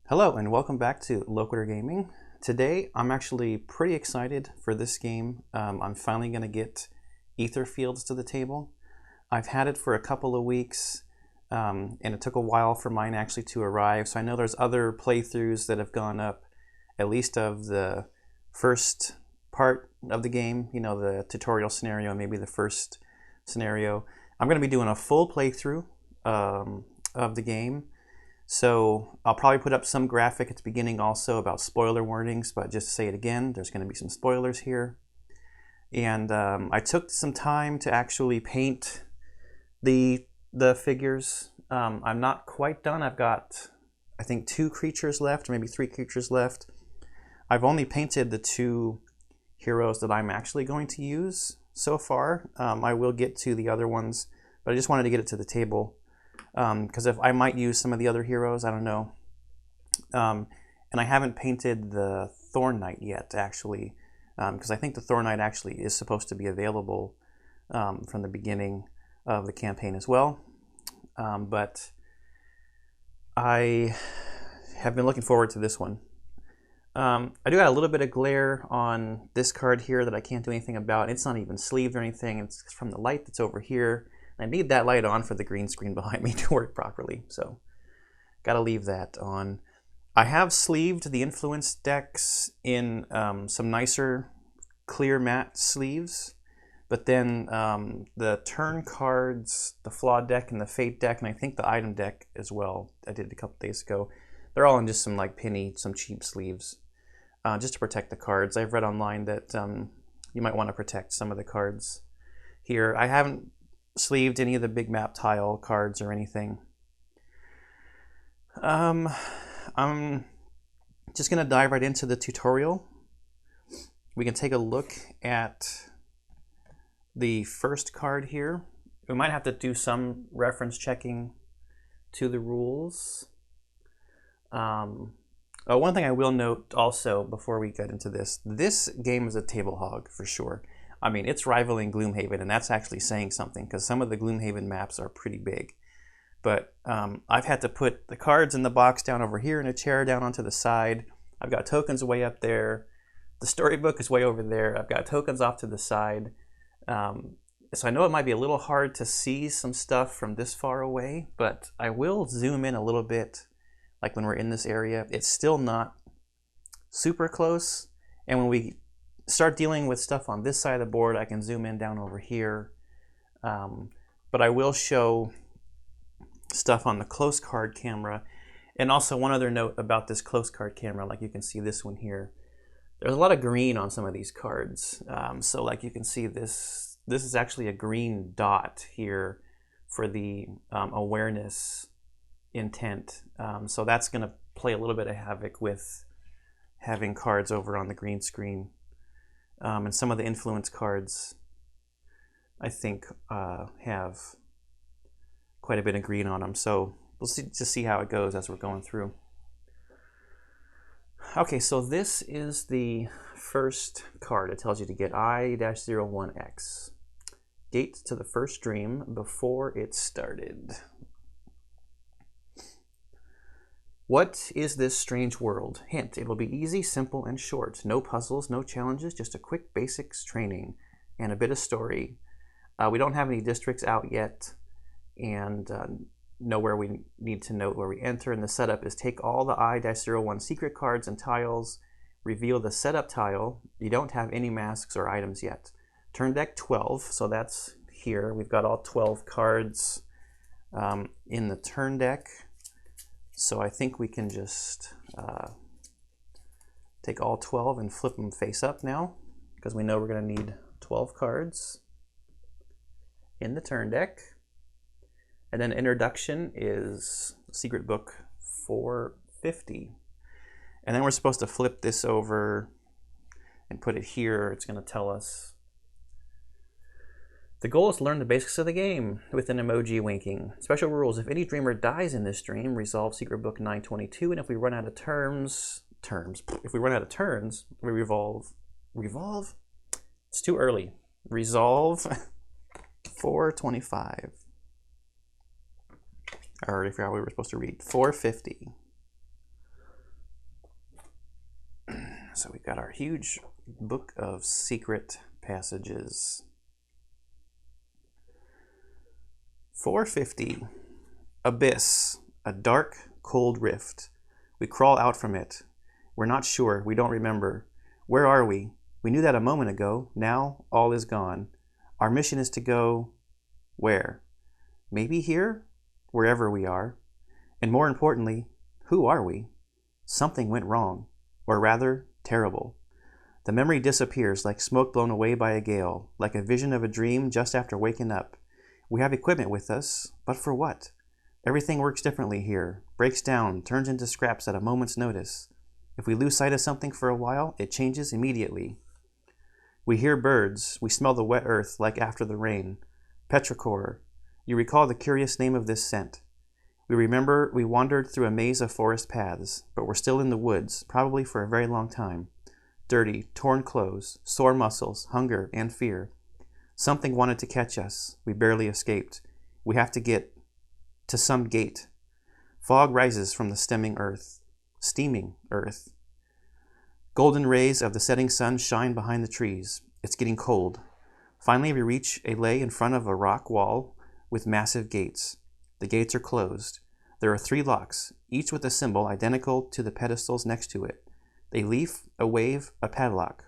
Hello and welcome back to Loquitur Gaming. Today I'm actually pretty excited for this game. I'm finally going to get Etherfields to the table. I've had it for a couple of weeks and it took a while for mine actually to arrive, so I know there's other playthroughs that have gone up, at least of the first part of the game, you know, the tutorial scenario, maybe the first scenario. I'm going to be doing a full playthrough of the game. So I'll probably put up some graphic at the beginning also about spoiler warnings, but just to say it again, there's going to be some spoilers here. And I took some time to actually paint the figures. I'm not quite done. I've got, I think, 2 creatures left, or maybe 3 creatures left. I've only painted the 2 heroes that I'm actually going to use so far. I will get to the other ones, but I just wanted to get it to the table. Because if I might use some of the other heroes, I don't know. And I haven't painted the Thorn Knight yet, actually, because I think the Thorn Knight actually is supposed to be available from the beginning of the campaign as well. But I have been looking forward to this one. I do got a little bit of glare on this card here that I can't do anything about. It's not even sleeved or anything. It's from the light that's over here. I need that light on for the green screen behind me to work properly, so gotta leave that on. I have sleeved the influence decks in some nicer clear matte sleeves, but then the turn cards, the flawed deck and the fate deck, and I think the item deck as well, I did a couple days ago, they're all in just some like penny, some cheap sleeves, just to protect the cards. I've read online that you might want to protect some of the cards here. I haven't sleeved any of the big map tile cards or anything. I'm just gonna dive right into the tutorial. We can take a look at the first card here. We might have to do some reference checking to the rules. One thing I will note also before we get into this game is a table hog for sure. I mean, it's rivaling Gloomhaven, and that's actually saying something, because some of the Gloomhaven maps are pretty big. But I've had to put the cards in the box down over here and a chair down onto the side. I've got tokens way up there. The storybook is way over there. I've got tokens off to the side. So I know it might be a little hard to see some stuff from this far away, but I will zoom in a little bit, like when we're in this area. It's still not super close, and when we start dealing with stuff on this side of the board, I can zoom in down over here. But I will show stuff on the close card camera. And also one other note about this close card camera, like you can see this one here. There's a lot of green on some of these cards. So like you can see this is actually a green dot here for the awareness intent. So that's going to play a little bit of havoc with having cards over on the green screen. And some of the influence cards, I think, have quite a bit of green on them. So we'll just see how it goes as we're going through. Okay, so this is the first card. It tells you to get I-01X. Gate to the first dream before it started. What is this strange world? Hint, it will be easy, simple, and short. No puzzles, no challenges, just a quick basics training and a bit of story. We don't have any districts out yet, and nowhere we need to note where we enter. And the setup is take all the I-01 secret cards and tiles, reveal the setup tile. You don't have any masks or items yet. Turn deck 12, so that's here. We've got all 12 cards in the turn deck. So I think we can just take all 12 and flip them face up now, because we know we're going to need 12 cards in the turn deck. And then introduction is secret book 450. And then we're supposed to flip this over and put it here. It's going to tell us the goal is to learn the basics of the game with an emoji winking. Special rules: if any dreamer dies in this dream, resolve secret book 922, and if we run out of turns, we revolve. Revolve? It's too early. Resolve 425. I already forgot what we were supposed to read. 450. So we've got our huge book of secret passages. 450. Abyss, a dark, cold rift. We crawl out from it. We're not sure. We don't remember. Where are we? We knew that a moment ago. Now all is gone. Our mission is to go where? Maybe here? Wherever we are. And more importantly, who are we? Something went wrong. Or rather, terrible. The memory disappears like smoke blown away by a gale, like a vision of a dream just after waking up. We have equipment with us, but for what? Everything works differently here, breaks down, turns into scraps at a moment's notice. If we lose sight of something for a while, it changes immediately. We hear birds, we smell the wet earth like after the rain. Petrichor. You recall the curious name of this scent. We remember we wandered through a maze of forest paths, but we're still in the woods, probably for a very long time. Dirty, torn clothes, sore muscles, hunger, and fear. Something wanted to catch us. We barely escaped. We have to get to some gate. Fog rises from the steaming earth. Golden rays of the setting sun shine behind the trees. It's getting cold. Finally, we reach a lay in front of a rock wall with massive gates. The gates are closed. There are 3 locks, each with a symbol identical to the pedestals next to it. A leaf, a wave, a padlock.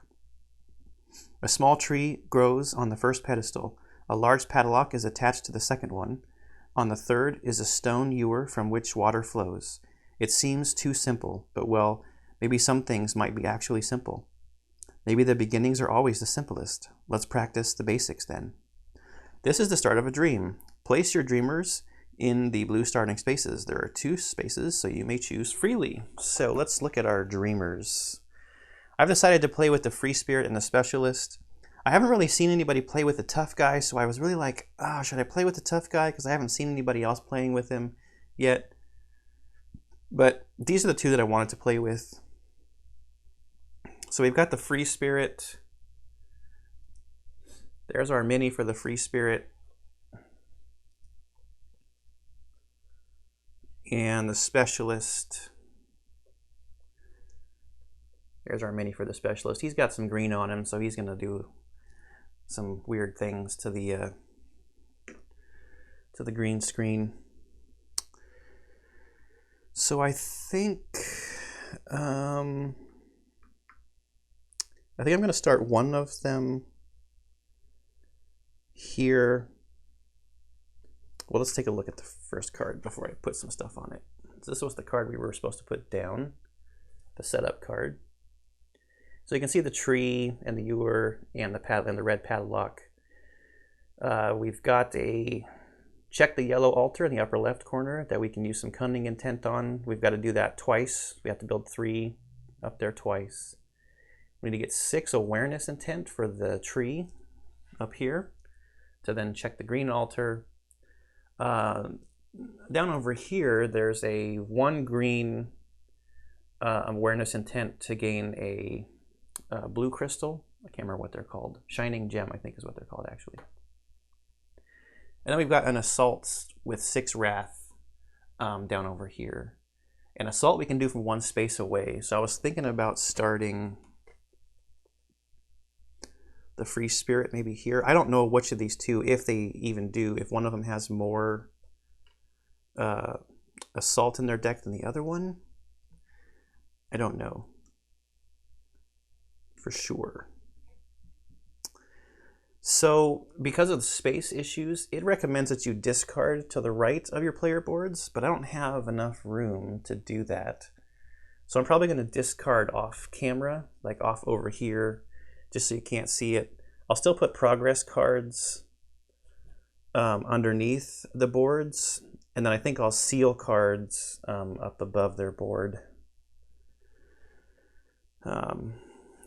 A small tree grows on the first pedestal. A large padlock is attached to the second one. On the third is a stone ewer from which water flows. It seems too simple, but well, maybe some things might be actually simple. Maybe the beginnings are always the simplest. Let's practice the basics then. This is the start of a dream. Place your dreamers in the blue starting spaces. There are 2 spaces, so you may choose freely. So let's look at our dreamers. I've decided to play with the free spirit and the specialist. I haven't really seen anybody play with the tough guy, so I was really like, should I play with the tough guy? Because I haven't seen anybody else playing with him yet. But these are the 2 that I wanted to play with. So we've got the free spirit. There's our mini for the free spirit. And the specialist. There's our mini for the specialist. He's got some green on him, so he's going to do some weird things to the green screen. So I think I'm going to start one of them here. Well, let's take a look at the first card before I put some stuff on it. So this was the card we were supposed to put down, the setup card. So you can see the tree and the ewer and the red padlock. We've got a check the yellow altar in the upper left corner that we can use some cunning intent on. We've got to do that twice. We have to build 3 up there twice. We need to get 6 awareness intent for the tree up here to then check the green altar. Down over here, there's a 1 green awareness intent to gain a blue crystal. I can't remember what they're called. Shining gem, I think is what they're called actually. And then we've got an assault with 6 wrath down over here. An assault we can do from 1 space away. So I was thinking about starting the free spirit maybe here. I don't know which of these 2, if they even do, if one of them has more assault in their deck than the other one. I don't know for sure. So because of the space issues, it recommends that you discard to the right of your player boards, but I don't have enough room to do that. So I'm probably going to discard off camera, like off over here, just so you can't see it. I'll still put progress cards underneath the boards, and then I think I'll seal cards up above their board.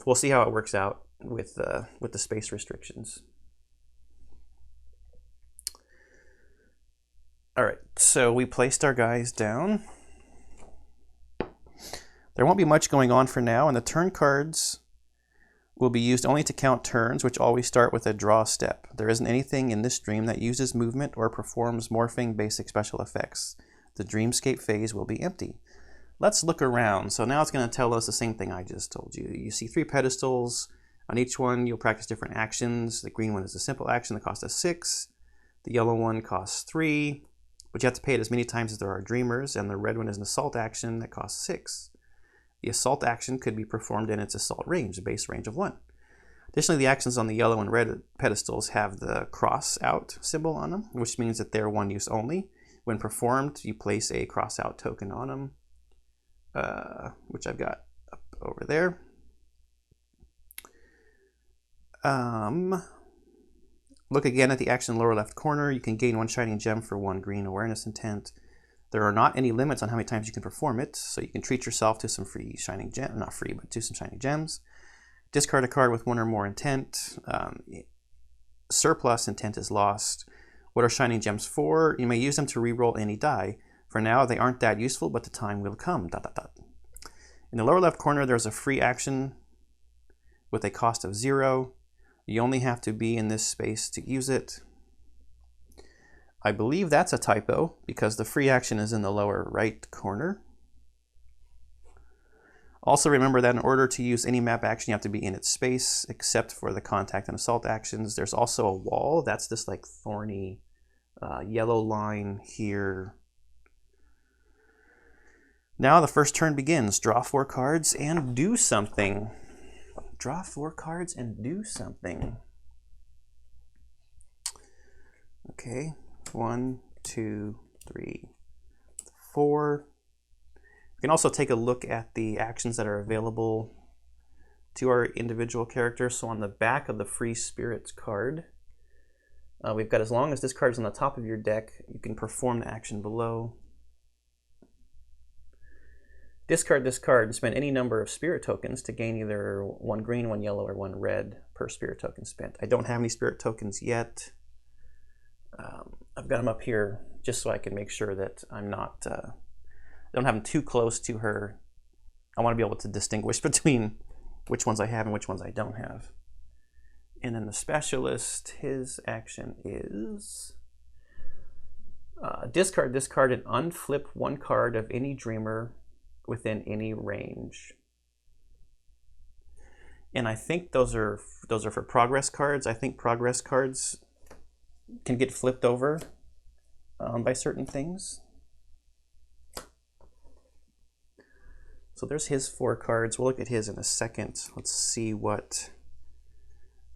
We'll see how it works out with the space restrictions. All right, so we placed our guys down. There won't be much going on for now, and the turn cards will be used only to count turns, which always start with a draw step. There isn't anything in this dream that uses movement or performs morphing basic special effects. The dreamscape phase will be empty. Let's look around. So now it's going to tell us the same thing I just told you. You see 3 pedestals. On each one, you'll practice different actions. The green one is a simple action that costs us 6. The yellow one costs 3, but you have to pay it as many times as there are dreamers. And the red one is an assault action that costs 6. The assault action could be performed in its assault range, a base range of 1. Additionally, the actions on the yellow and red pedestals have the cross out symbol on them, which means that they're one use only. When performed, you place a cross out token on them, which I've got up over there. Look again at the action lower left corner. You can gain 1 shining gem for 1 green awareness intent. There are not any limits on how many times you can perform it, so you can treat yourself to some free shining gems, not free, but to some shining gems. Discard a card with 1 or more intent. Surplus intent is lost. What are shining gems for? You may use them to reroll any die. For now, they aren't that useful, but the time will come. ... In the lower left corner, there's a free action with a cost of 0. You only have to be in this space to use it. I believe that's a typo because the free action is in the lower right corner. Also remember that in order to use any map action, you have to be in its space, except for the contact and assault actions. There's also a wall. That's this like thorny yellow line here. Now the first turn begins. Draw 4 cards and do something. Draw 4 cards and do something. Okay, 1, 2, 3, 4. We can also take a look at the actions that are available to our individual characters. So on the back of the Free Spirits card, we've got as long as this card is on the top of your deck, you can perform the action below. Discard this card and spend any number of spirit tokens to gain either 1 green, 1 yellow, or 1 red per spirit token spent. I don't have any spirit tokens yet. I've got them up here just so I can make sure that I'm not, don't have them too close to her. I want to be able to distinguish between which ones I have and which ones I don't have. And then the specialist, his action is discard this card and unflip 1 card of any dreamer within any range. And I think those are for progress cards. I think progress cards can get flipped over by certain things. So there's his 4 cards. We'll look at his in a second. Let's see what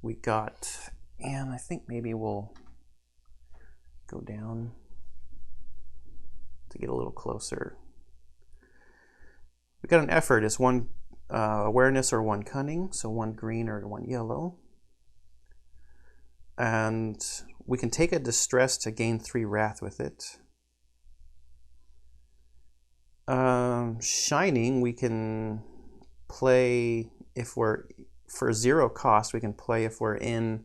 we got. And I think maybe we'll go down to get a little closer. We got an effort. It's 1 awareness or 1 cunning, so 1 green or 1 yellow. And we can take a distress to gain 3 wrath with it. Shining, we can play if we're, for 0 cost, we can play if we're in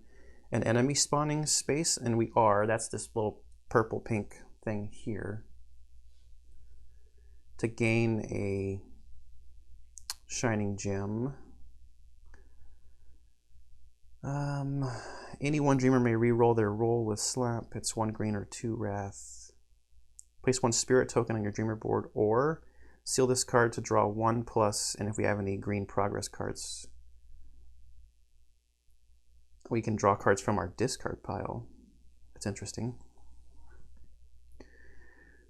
an enemy spawning space, and we are. That's this little purple pink thing here. To gain a shining gem. Any 1 dreamer may re-roll their roll with slap. It's 1 green or 2 wrath. Place 1 spirit token on your dreamer board, or seal this card to draw 1+, and if we have any green progress cards, we can draw cards from our discard pile. That's interesting.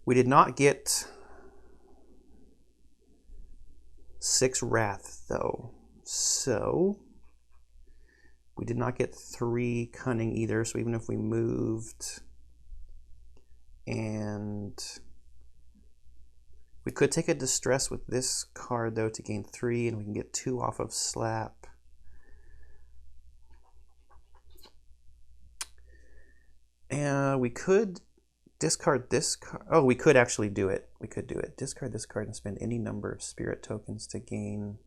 We did not get 6 wrath though, so we did not get 3 cunning either. So even if we moved, and we could take a distress with this card though to gain 3, and we can get 2 off of slap. And we could discard this card. Oh, we could actually do it. We could do it. Discard this card and spend any number of spirit tokens to gain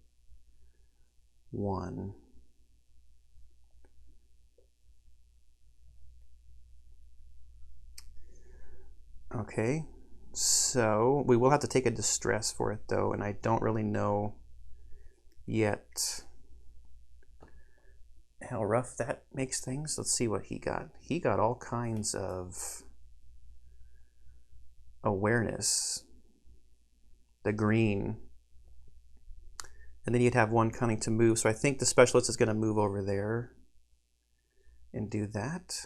1. Okay, so we will have to take a distress for it though, and I don't really know yet how rough that makes things. Let's see what he got. He got all kinds of awareness. the green. And then you'd have one cunning to move. So I think the specialist is going to move over there and do that.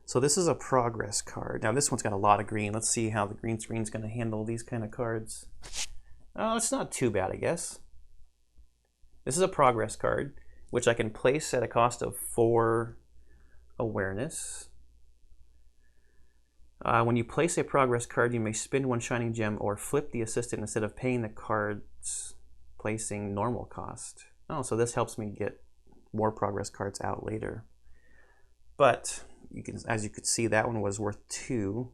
So this is a progress card. Now this one's got a lot of green. Let's see how the green screen's going to handle these kind of cards. Oh, it's not too bad, I guess. This is a progress card, which I can place at a cost of 4 awareness. When you place a progress card, you may spend 1 shining gem or flip the assistant instead of paying the card's placing normal cost. Oh, so this helps me get more progress cards out later. But you can, as you could see, that one was worth 2.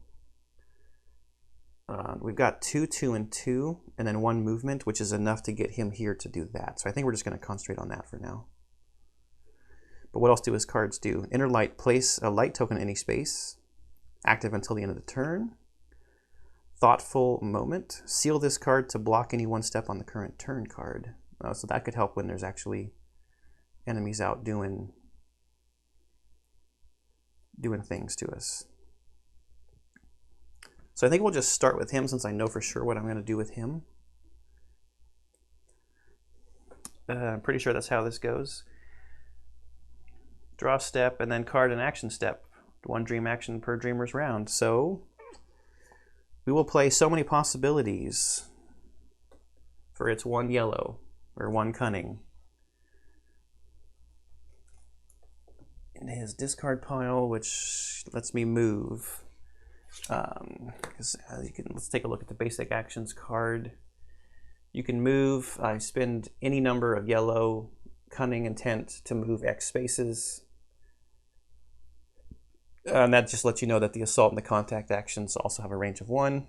We've got 2, 2, and 2, and then 1 movement, which is enough to get him here to do that. So I think we're just going to concentrate on that for now. But what else do his cards do? Inner light, place a light token in any space. Active until the end of the turn. Thoughtful moment. Seal this card to block any 1 step on the current turn card. So that could help when there's actually enemies out doing things to us. So I think we'll just start with him since I know for sure what I'm going to do with him. I'm pretty sure that's how this goes. Draw step and then card an action step. 1 dream action per dreamer's round. So we will play so many possibilities for its 1 yellow or 1 cunning. In his discard pile, which lets me move. Let's take a look at the basic actions card. You can move. I spend any number of yellow cunning intent to move X spaces. And that just lets you know that the assault and the contact actions also have a range of 1.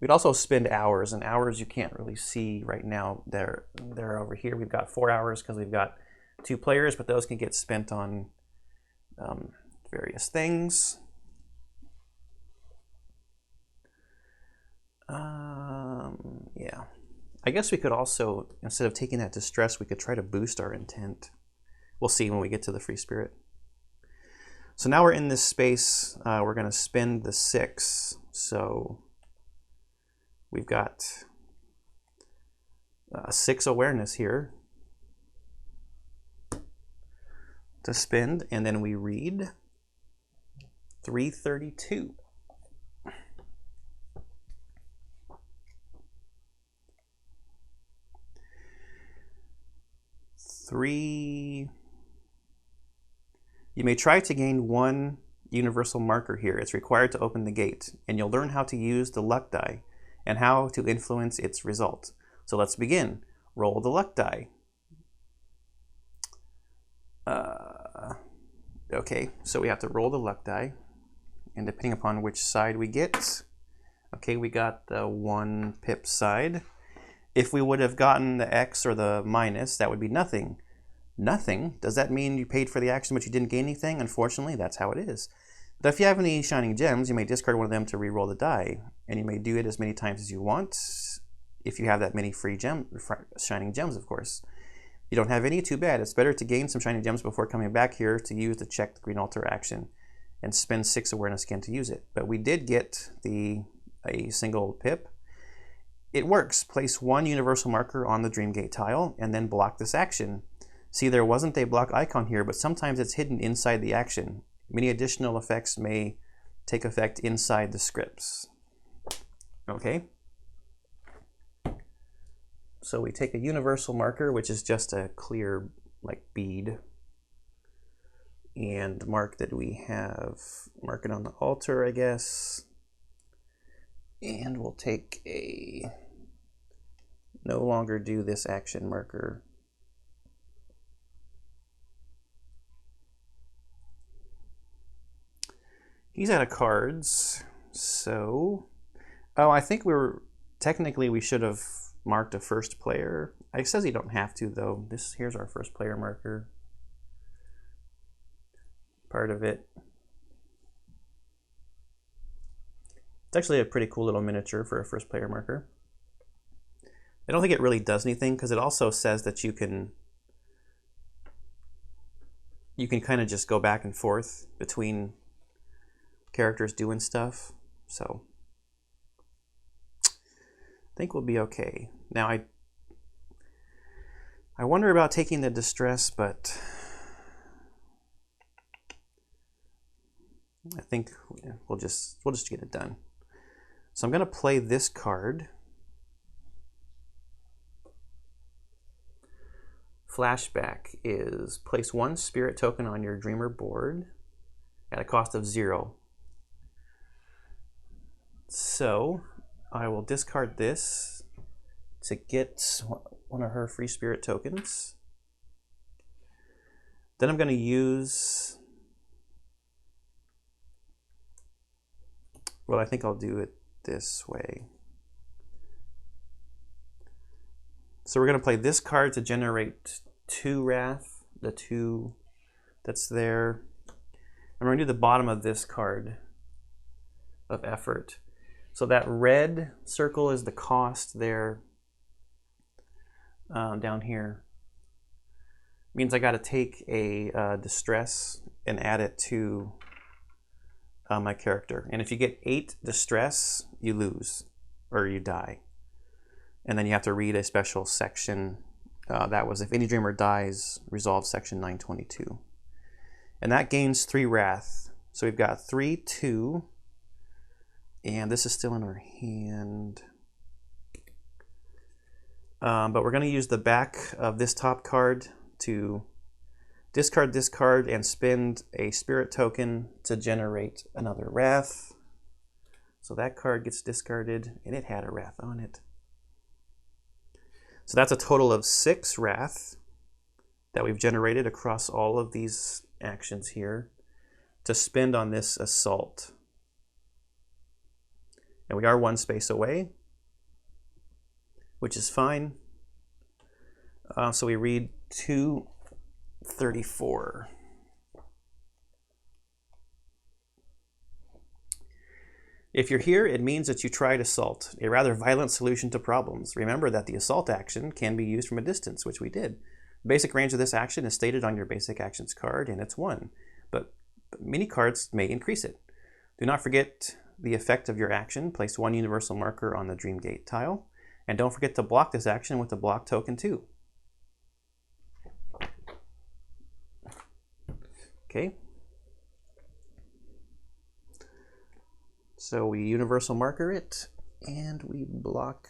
We'd also spend hours, and hours you can't really see right now. They're over here. We've got 4 hours because we've got 2 players, but those can get spent on various things. Yeah. I guess we could also, instead of taking that distress, we could try to boost our intent. We'll see when we get to the free spirit. So now we're in this space. We're going to spend the 6. So we've got 6 awareness here to spend, and then we read 332. You may try to gain 1 universal marker here. It's required to open the gate, and you'll learn how to use the luck die and how to influence its result. So let's begin. Roll the luck die. Okay, so we have to roll the luck die, and depending upon which side we get, okay, we got the 1 pip side. If we would have gotten the X or the minus, that would be nothing. Nothing? Does that mean you paid for the action but you didn't gain anything? Unfortunately, that's how it is. But if you have any shining gems, you may discard 1 of them to re-roll the die, and you may do it as many times as you want, if you have that many shining gems, of course. If you don't have any, too bad. It's better to gain some shining gems before coming back here to use the check the green altar action and spend 6 awareness again to use it. But we did get a single pip. It works. Place 1 universal marker on the dream gate tile and then block this action. See, there wasn't a block icon here, but sometimes it's hidden inside the action. Many additional effects may take effect inside the scripts. Okay. So we take a universal marker, which is just a clear like bead, and mark that we have, mark it on the altar, I guess. And we'll take a no longer do this action marker. He's out of cards, so, oh, I think technically we should have marked a first player. It says you don't have to though. Here's our first player marker. Part of it. It's actually a pretty cool little miniature for a first player marker. I don't think it really does anything because it also says that you can kind of just go back and forth between characters doing stuff. So I think we'll be okay. Now I wonder about taking the distress, but I think we'll just get it done. So I'm going to play this card. Flashback is place 1 spirit token on your dreamer board at a cost of 0. So I will discard this to get one of her free spirit tokens. Then I'm going to use, well, I think I'll do it this way. So we're going to play this card to generate 2 wrath, the 2 that's there. And we're going to do the bottom of this card of effort. So that red circle is the cost there down here. Means I got to take a distress and add it to my character. And if you get 8 distress, you lose or you die. And then you have to read a special section. That was if any dreamer dies, resolve section 922. And that gains 3 wrath. So we've got 3, 2, and this is still in our hand. But we're going to use the back of this top card to discard this card and spend a spirit token to generate another wrath. So that card gets discarded, and it had a wrath on it. So that's a total of 6 wrath that we've generated across all of these actions here to spend on this assault. And we are 1 space away, which is fine. So we read 234. If you're here, it means that you tried assault, a rather violent solution to problems. Remember that the assault action can be used from a distance, which we did. The basic range of this action is stated on your basic actions card, and it's 1. But many cards may increase it. Do not forget the effect of your action. Place 1 universal marker on the Dreamgate tile. And don't forget to block this action with the block token too. Okay. So we universal marker it, and we block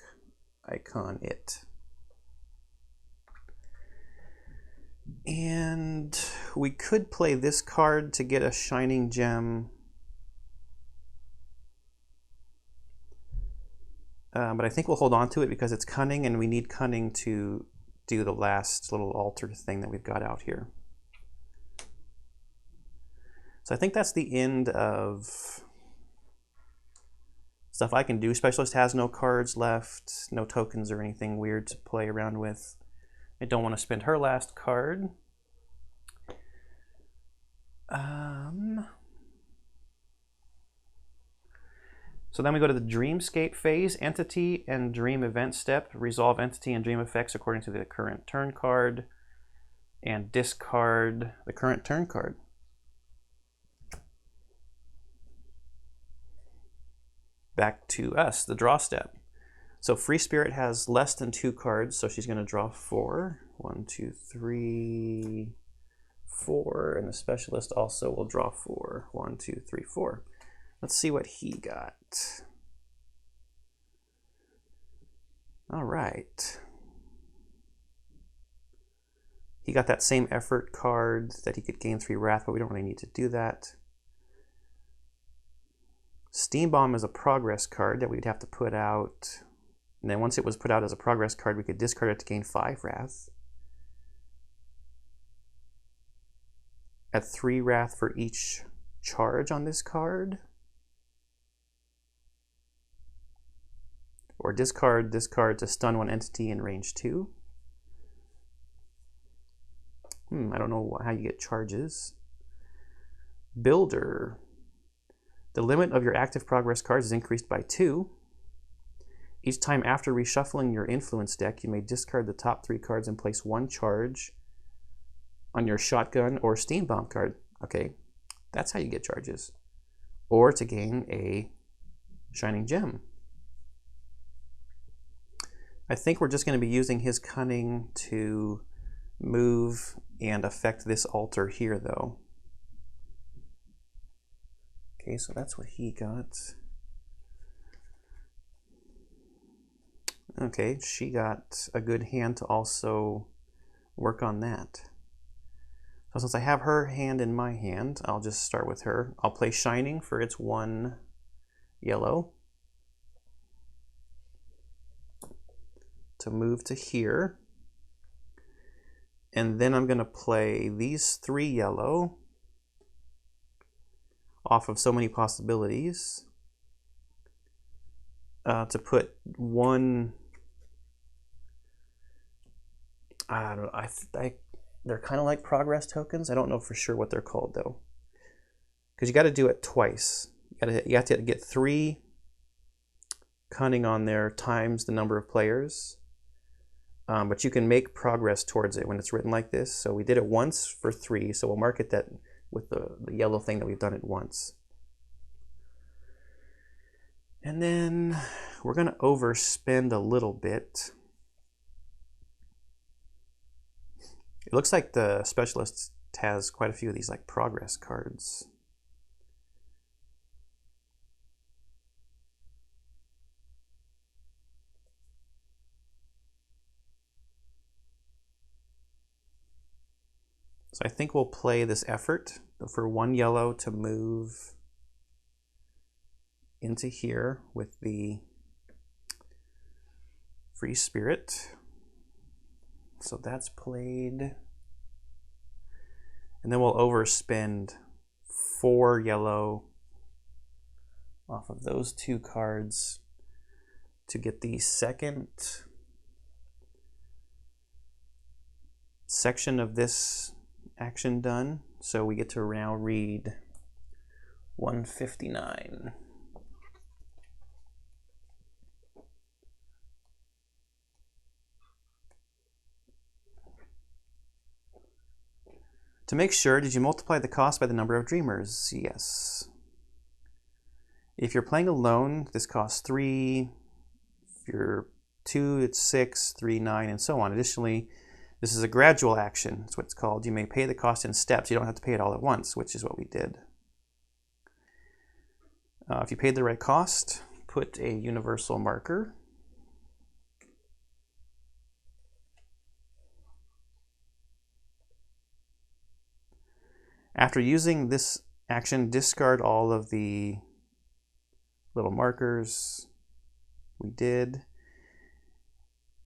icon it. And we could play this card to get a shining gem. But I think we'll hold on to it because it's cunning, and we need cunning to do the last little altar thing that we've got out here. So I think that's the end of stuff I can do. Specialist has no cards left, no tokens or anything weird to play around with. I don't want to spend her last card. So then we go to the Dreamscape phase, Entity and Dream Event step. Resolve Entity and Dream effects according to the current turn card, and discard the current turn card. Back to us, the draw step. So Free Spirit has less than 2 cards, so she's going to draw 4. 1, 2, 3, 4. And the Specialist also will draw 4. 1, 2, 3, 4. Let's see what he got. All right. He got that same effort card that he could gain 3 wrath, but we don't really need to do that. Steam Bomb is a progress card that we'd have to put out. And then once it was put out as a progress card, we could discard it to gain 5 wrath. At 3 wrath for each charge on this card. Or discard this card to stun 1 entity in range 2. I don't know how you get charges. Builder. The limit of your active progress cards is increased by 2. Each time after reshuffling your influence deck, you may discard the top 3 cards and place 1 charge on your shotgun or steam bomb card. Okay, that's how you get charges. or to gain a shining gem. I think we're just going to be using his cunning to move and affect this altar here, though. Okay, so that's what he got. Okay, she got a good hand to also work on that. So since I have her hand in my hand, I'll just start with her. I'll play Shining for its 1 yellow to move to here. And then I'm going to play these 3 yellow off of So Many Possibilities to put 1. I don't know. They're kind of like progress tokens. I don't know for sure what they're called though, because you got to do it twice. You have to get 3 cunning on there times the number of players. But you can make progress towards it when it's written like this. So we did it once for 3, so we'll mark it that with the yellow thing that we've done it once. And then we're going to overspend a little bit. It looks like the specialist has quite a few of these like progress cards. So I think we'll play this effort for 1 yellow to move into here with the free spirit. So that's played. And then we'll overspend 4 yellow off of those 2 cards to get the second section of this action done. So we get to now read 159. To make sure, did you multiply the cost by the number of dreamers? Yes. If you're playing alone, this costs 3. If you're 2, it's 6, 3, 9, and so on. Additionally, this is a gradual action. That's what it's called. You may pay the cost in steps. You don't have to pay it all at once, which is what we did. If you paid the right cost, put a universal marker. After using this action, discard all of the little markers we did.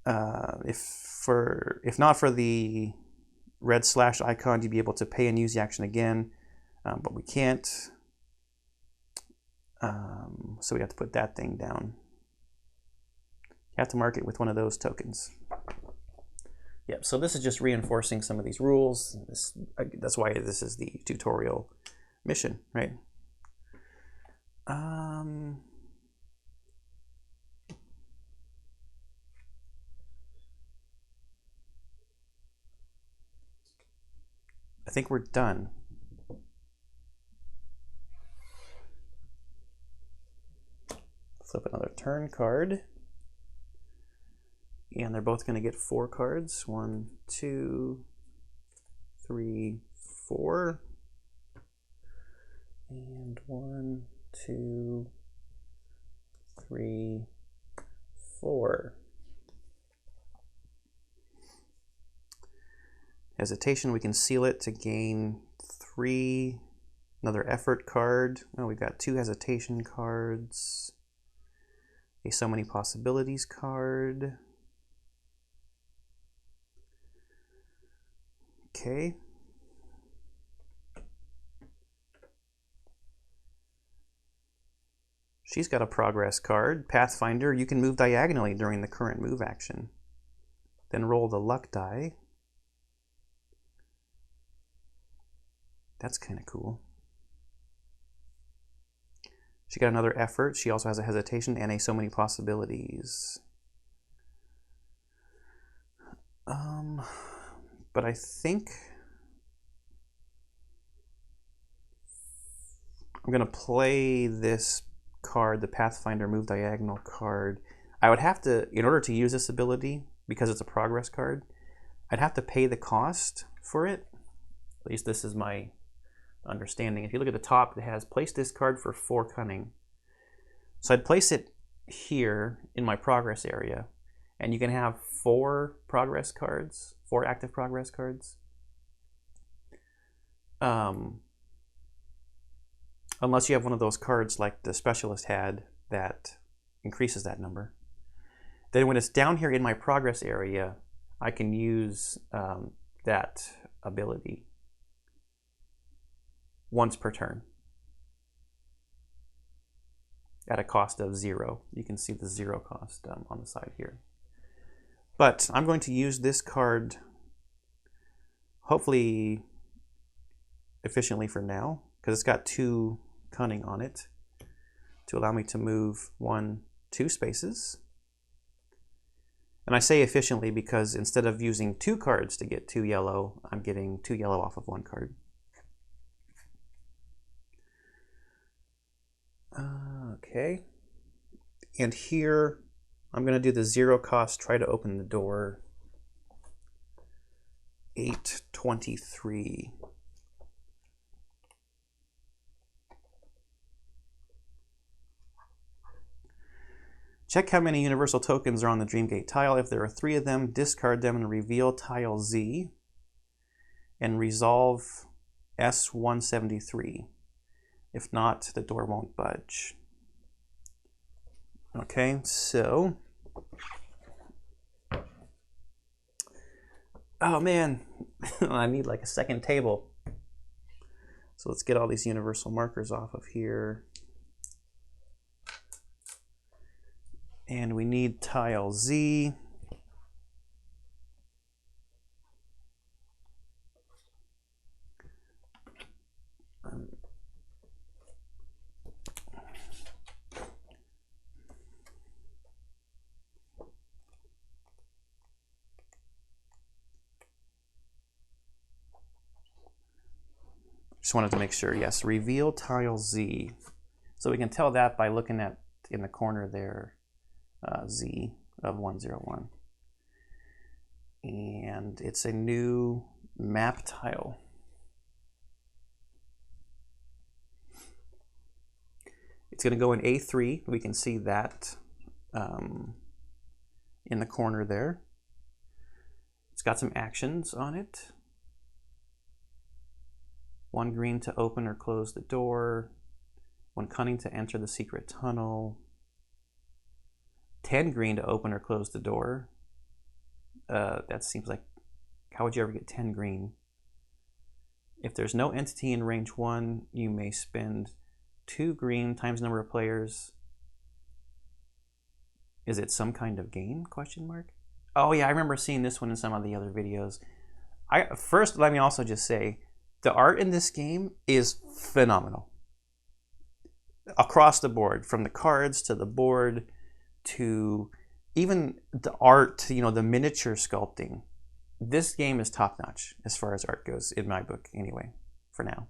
If not for the red slash icon, you'd be able to pay and use the action again, but we can't. So we have to put that thing down. You have to mark it with one of those tokens. Yep, so this is just reinforcing some of these rules. That's why this is the tutorial mission, right? I think we're done. Flip another turn card. And they're both going to get 4 cards. 1, 2, 3, 4. And 1, 2, 3, 4. Hesitation, we can seal it to gain 3. Another effort card. Oh, we've got 2 hesitation cards. A So Many Possibilities card. Okay. She's got a progress card. Pathfinder, you can move diagonally during the current move action. Then roll the luck die. That's kind of cool. She got another effort. She also has a hesitation and a So Many Possibilities. But I think I'm going to play this card, the Pathfinder Move Diagonal card. I would have to, in order to use this ability, because it's a progress card, I'd have to pay the cost for it. At least this is my understanding. If you look at the top, it has place this card for 4 cunning. So I'd place it here in my progress area, and you can have 4 progress cards, 4 active progress cards. Unless you have one of those cards like the specialist had that increases that number. Then when it's down here in my progress area, I can use that ability once per turn at a cost of 0. You can see the 0 cost on the side here. But I'm going to use this card hopefully efficiently for now, because it's got 2 cunning on it to allow me to move 2 spaces. And I say efficiently because instead of using 2 cards to get 2 yellow, I'm getting 2 yellow off of 1 card. Okay. And here I'm going to do the 0 cost, try to open the door. 823. Check how many universal tokens are on the Dreamgate tile. If there are 3 of them, discard them and reveal tile Z and resolve S173. If not, the door won't budge. Okay, so... Oh man, I need like a second table. So let's get all these universal markers off of here. And we need tile Z. Just wanted to make sure, yes, reveal tile Z. So we can tell that by looking at in the corner there, Z of 101. And it's a new map tile. It's going to go in A3. We can see that in the corner there. It's got some actions on it. 1 green to open or close the door. 1 cunning to enter the secret tunnel. 10 green to open or close the door. That seems like, how would you ever get 10 green? If there's no entity in range 1, you may spend 2 green times number of players. Is it some kind of game? Question mark. Oh yeah, I remember seeing this one in some of the other videos. First, let me also just say, the art in this game is phenomenal. Across the board, from the cards to the board to even the art, you know, the miniature sculpting. This game is top-notch as far as art goes, in my book anyway, for now.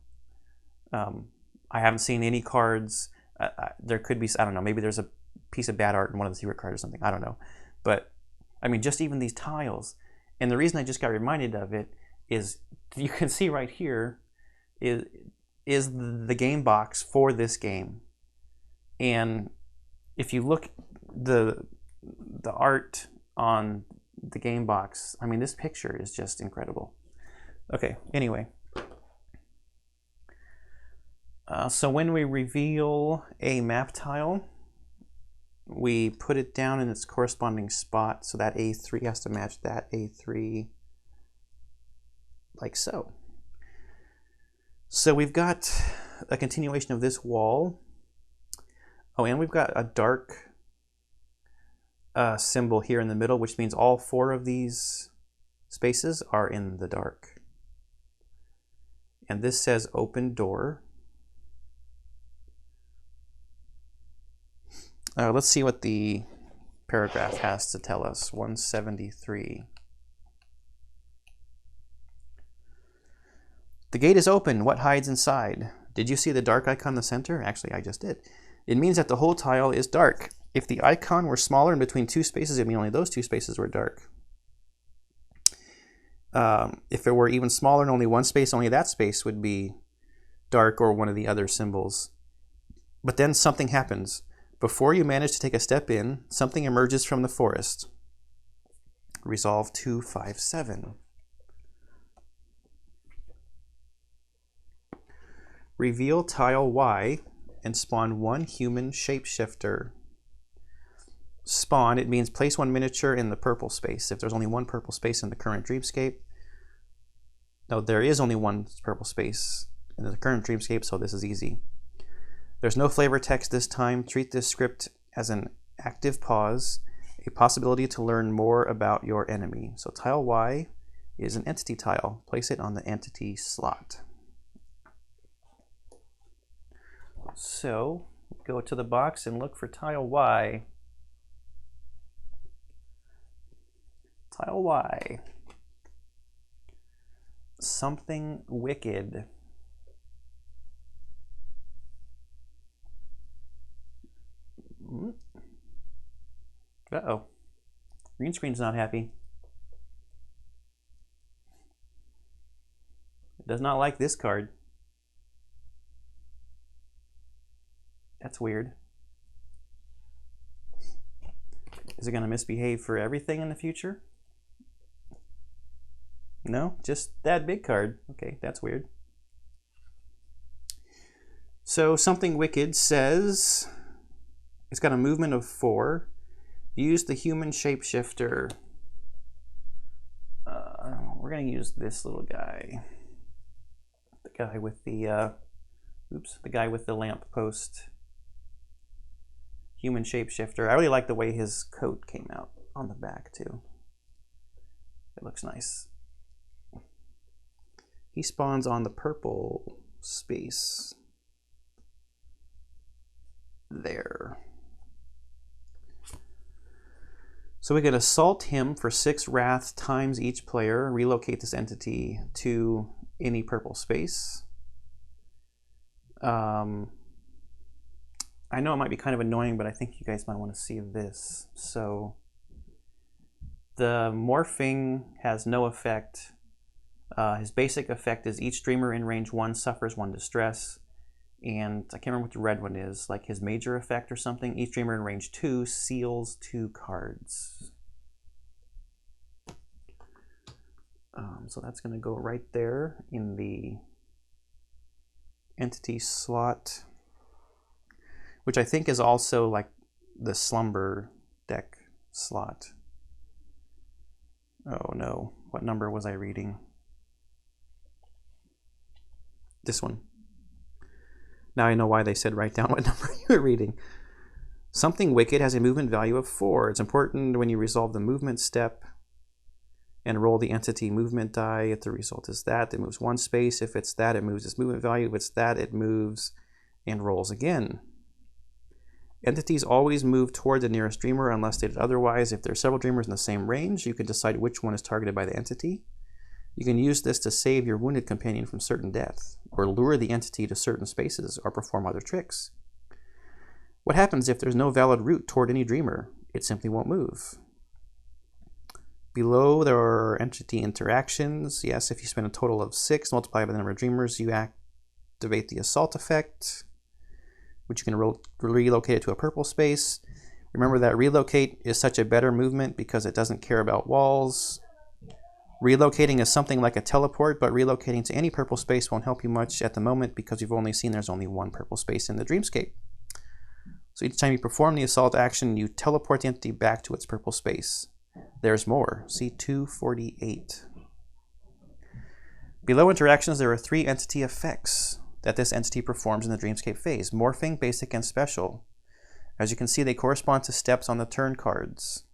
I haven't seen any cards. There could be, I don't know, maybe there's a piece of bad art in one of the secret cards or something. I don't know. But, I mean, just even these tiles. And the reason I just got reminded of it is you can see right here is the game box for this game. And if you look the art on the game box, I mean, this picture is just incredible. Okay, anyway. So when we reveal a map tile, we put it down in its corresponding spot, so that A3 has to match that A3, like so. So we've got a continuation of this wall. Oh, and we've got a dark symbol here in the middle, which means all 4 of these spaces are in the dark. And this says open door. Let's see what the paragraph has to tell us. 173. The gate is open. What hides inside? Did you see the dark icon in the center? Actually, I just did. It means that the whole tile is dark. If the icon were smaller in between two spaces, it would mean only those two spaces were dark. If it were even smaller in only one space, only that space would be dark or one of the other symbols. But then something happens. Before you manage to take a step in, something emerges from the forest. Resolve 257. Reveal tile Y and spawn one human shapeshifter. Spawn, it means place one miniature in the purple space. If there's only one purple space in the current dreamscape. No, there is only one purple space in the current dreamscape, so this is easy. There's no flavor text this time. Treat this script as an active pause, a possibility to learn more about your enemy. So tile Y is an entity tile. Place it on the entity slot. So go to the box and look for tile Y. Tile Y. Something wicked. Uh-oh. Green screen's not happy. It does not like this card. That's weird. Is it going to misbehave for everything in the future? No, just that big card. Okay, that's weird. So something wicked says it's got a movement of 4. Use the human shapeshifter. We're going to use this little guy. The guy with the the guy with the lamppost. Human shapeshifter. I really like the way his coat came out on the back too. It looks nice. He spawns on the purple space. There. So we could assault him for 6 wrath times each player, relocate this entity to any purple space. I know it might be kind of annoying, but I think you guys might want to see this. So the morphing has no effect. His basic effect is each dreamer in range 1 suffers 1 distress. And I can't remember what the red one is, like his major effect or something. Each dreamer in range 2 seals 2 cards. So that's going to go right there in the entity slot, which I think is also like the slumber deck slot. Oh no, what number was I reading? This one. Now I know why they said write down what number you were reading. Something wicked has a movement value of 4. It's important when you resolve the movement step and roll the entity movement die. If the result is that, it moves 1 space. If it's that, it moves its movement value. If it's that, it moves and rolls again. Entities always move toward the nearest dreamer unless stated otherwise. If there are several dreamers in the same range, you can decide which one is targeted by the entity. You can use this to save your wounded companion from certain death, or lure the entity to certain spaces, or perform other tricks. What happens if there's no valid route toward any dreamer? It simply won't move. Below, there are entity interactions. Yes, if you spend a total of 6, multiplied by the number of dreamers, you activate the assault effect, which you can relocate it to a purple space. Remember that relocate is such a better movement because it doesn't care about walls. Relocating is something like a teleport, but relocating to any purple space won't help you much at the moment because you've only seen there's only 1 purple space in the dreamscape. So each time you perform the assault action, you teleport the entity back to its purple space. There's more. See 248. Below interactions, there are 3 entity effects that this entity performs in the dreamscape phase: morphing, basic, and special. As you can see, they correspond to steps on the turn cards.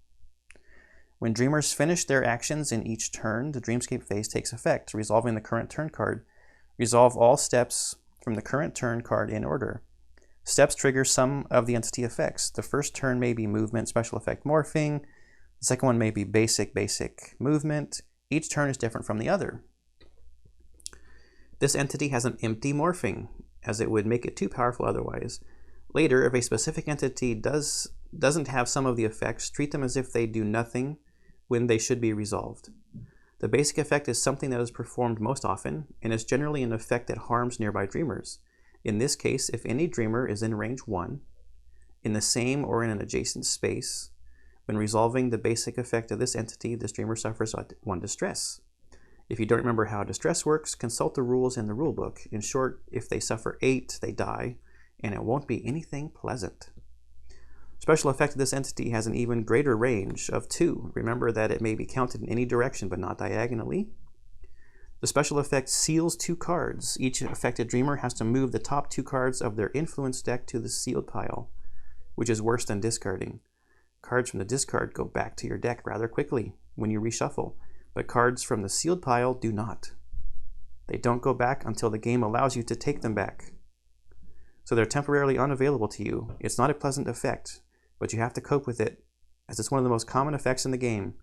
When dreamers finish their actions in each turn, the dreamscape phase takes effect, resolving the current turn card. Resolve all steps from the current turn card in order. Steps trigger some of the entity effects. The first turn may be movement, special effect, morphing. The second one may be basic movement. Each turn is different from the other. This entity has an empty morphing. as it would make it too powerful otherwise. Later, if a specific entity doesn't have some of the effects, treat them as if they do nothing when they should be resolved. The basic effect is something that is performed most often, and is generally an effect that harms nearby dreamers. In this case, if any dreamer is in range 1, in the same or in an adjacent space, when resolving the basic effect of this entity, this dreamer suffers 1 distress. If you don't remember how distress works, consult the rules in the rulebook. In short, if they suffer 8, they die, and it won't be anything pleasant. Special effect of this entity has an even greater range of 2. Remember that it may be counted in any direction, but not diagonally. The special effect seals 2 cards. Each affected dreamer has to move the top 2 cards of their influence deck to the sealed pile, which is worse than discarding. Cards from the discard go back to your deck rather quickly when you reshuffle, but cards from the sealed pile do not. They don't go back until the game allows you to take them back. So they're temporarily unavailable to you. It's not a pleasant effect, but you have to cope with it, as it's one of the most common effects in the game.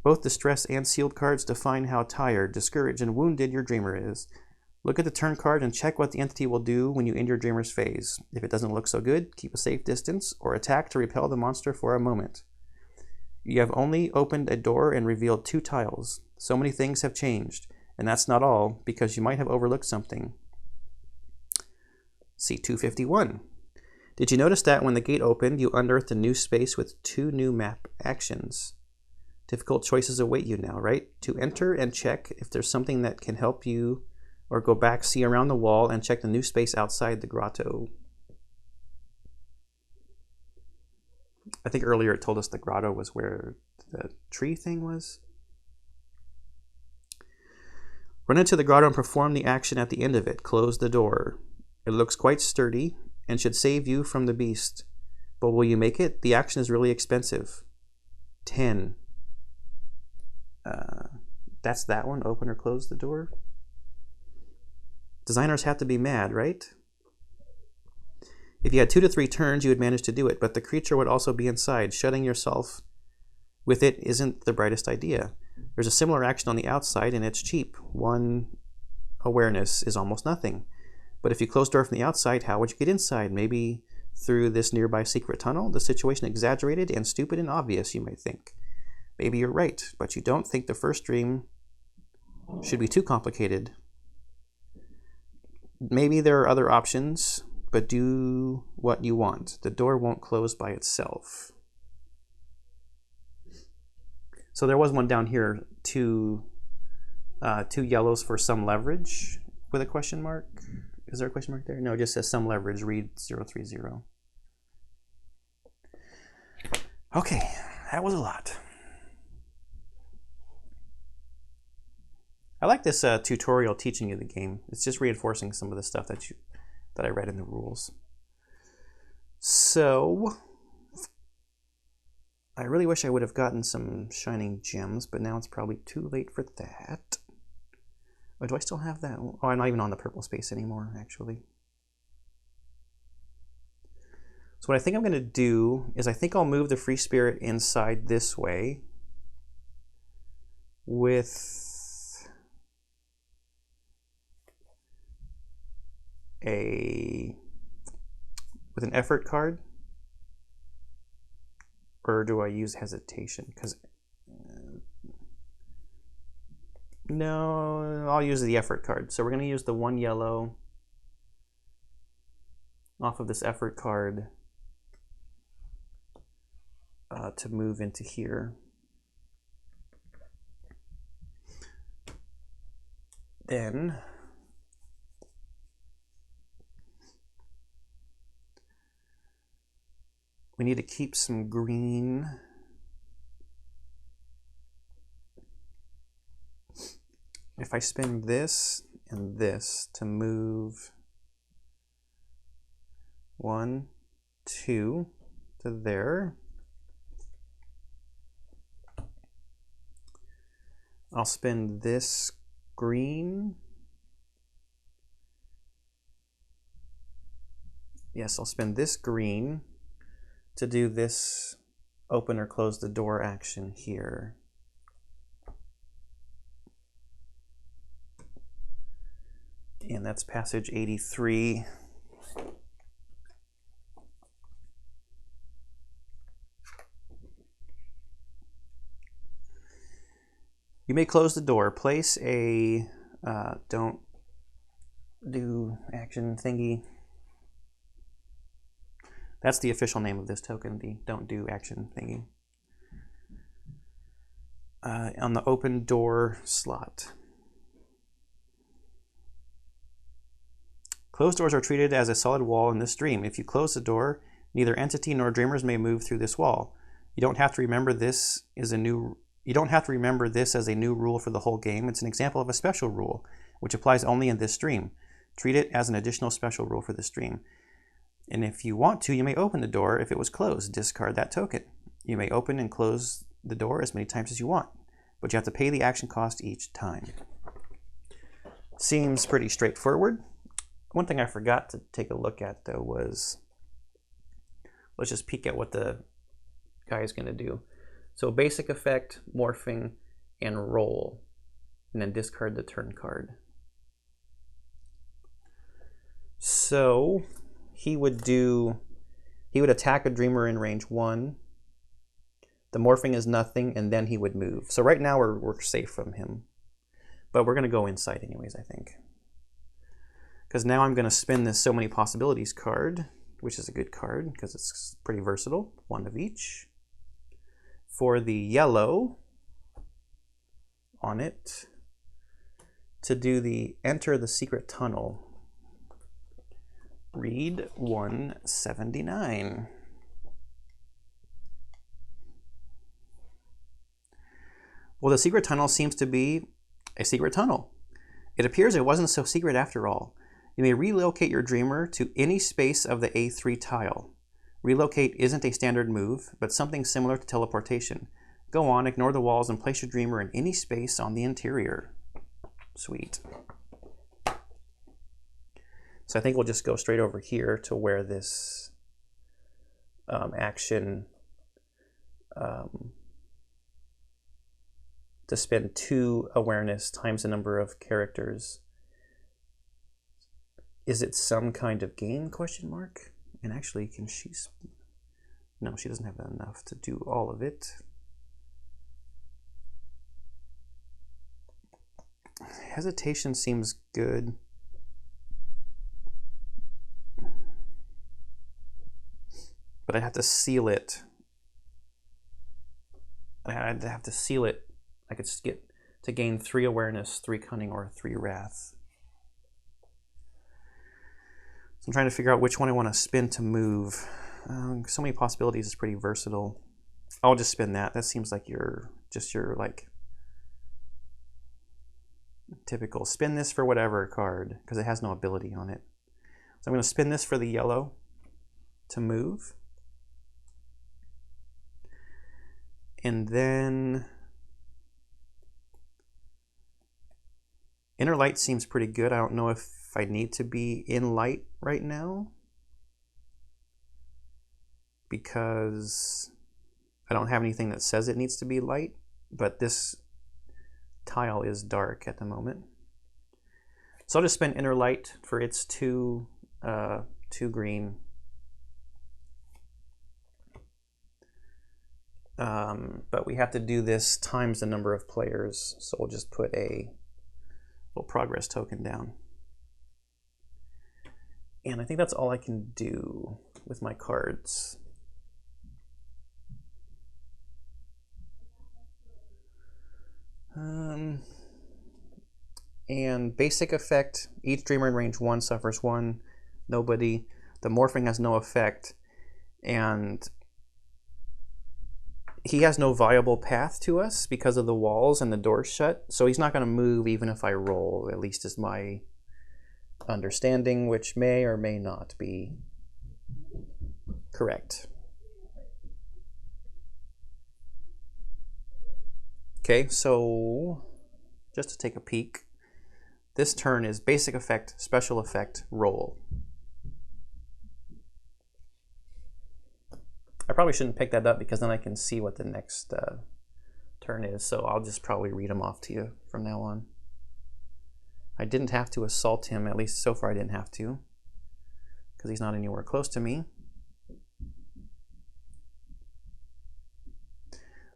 Both distress and sealed cards define how tired, discouraged, and wounded your dreamer is. Look at the turn card and check what the entity will do when you end your dreamer's phase. If it doesn't look so good, keep a safe distance or attack to repel the monster for a moment. You have only opened a door and revealed 2 tiles. So many things have changed, and that's not all, because you might have overlooked something. See 251. Did you notice that when the gate opened, you unearthed a new space with 2 new map actions? Difficult choices await you now, right? To enter and check if there's something that can help you, or go back, see around the wall, and check the new space outside the grotto. I think earlier it told us the grotto was where the tree thing was. Run into the grotto and perform the action at the end of it. Close the door. It looks quite sturdy and should save you from the beast. But will you make it? The action is really expensive. 10. That's that one. Open or close the door. Designers have to be mad, right? If you had 2 to 3 turns, you would manage to do it, but the creature would also be inside. Shutting yourself with it isn't the brightest idea. There's a similar action on the outside, and it's cheap. 1 awareness is almost nothing. But if you close the door from the outside, how would you get inside? Maybe through this nearby secret tunnel? The situation exaggerated and stupid and obvious, you might think. Maybe you're right, but you don't think the first dream should be too complicated. Maybe there are other options, but do what you want. The door won't close by itself. So there was one down here, 2 yellows for some leverage with a question mark. Is there a question mark there? No, it just says some leverage, read 030. Okay, that was a lot. I like this tutorial teaching you the game. It's just reinforcing some of the stuff that I read in the rules. So, I really wish I would have gotten some shining gems, but now it's probably too late for that. Oh, do I still have that? Oh, I'm not even on the purple space anymore, actually. So what I think I'm going to do is I think I'll move the free spirit inside this way with an effort card, or do I use hesitation? Because no, I'll use the effort card. So we're going to use the 1 yellow off of this effort card to move into here. Then we need to keep some green. If I spin this and this to move 1, 2 to there, I'll spin this green. Yes, I'll spin this green to do this open or close the door action here. And that's passage 83. You may close the door. Place a don't do action thingy. That's the official name of this token, the don't do action thingy. On the open door slot. Closed doors are treated as a solid wall in this dream. If you close the door, neither entity nor dreamers may move through this wall. You don't have to remember this as a new rule for the whole game. It's an example of a special rule, which applies only in this dream. Treat it as an additional special rule for this dream. And if you want to, you may open the door if it was closed. Discard that token. You may open and close the door as many times as you want, but you have to pay the action cost each time. Seems pretty straightforward. One thing I forgot to take a look at, though, was, let's just peek at what the guy is going to do. So basic effect, morphing, and roll, and then discard the turn card. So he would attack a dreamer in range 1. The morphing is nothing, and then he would move. So right now we're safe from him, but we're going to go inside anyways, I think. Because now I'm going to spin this So Many Possibilities card, which is a good card because it's pretty versatile, 1 of each. For the yellow on it, to do the Enter the Secret Tunnel, read 179. Well, the secret tunnel seems to be a secret tunnel. It appears it wasn't so secret after all. You may relocate your dreamer to any space of the A3 tile. Relocate isn't a standard move, but something similar to teleportation. Go on, ignore the walls, and place your dreamer in any space on the interior. Sweet. So I think we'll just go straight over here to where this action to spend 2 awareness times the number of characters. Is it some kind of game, question mark? And actually, can she... No, she doesn't have enough to do all of it. Hesitation seems good. But I have to seal it. I'd have to seal it. I could get to gain 3 awareness, 3 cunning, or 3 wrath. So I'm trying to figure out which one I want to spin to move. So Many Possibilities is pretty versatile. I'll just spin that. That seems like your like typical spin this for whatever card, because it has no ability on it. So I'm going to spin this for the yellow to move. And then Inner Light seems pretty good. I don't know if I need to be in light right now because I don't have anything that says it needs to be light, but this tile is dark at the moment. So I'll just spend Inner Light for its 2 green. But we have to do this times the number of players, so we'll just put a little progress token down. And I think that's all I can do with my cards. And basic effect, each dreamer in range 1 suffers 1. Nobody. The morphing has no effect. And he has no viable path to us because of the walls and the doors shut. So he's not going to move even if I roll, at least is my understanding, which may or may not be correct. Okay, so just to take a peek, this turn is basic effect, special effect, roll. I probably shouldn't pick that up because then I can see what the next turn is, so I'll just probably read them off to you from now on. I didn't have to assault him, at least so far I didn't have to, because he's not anywhere close to me.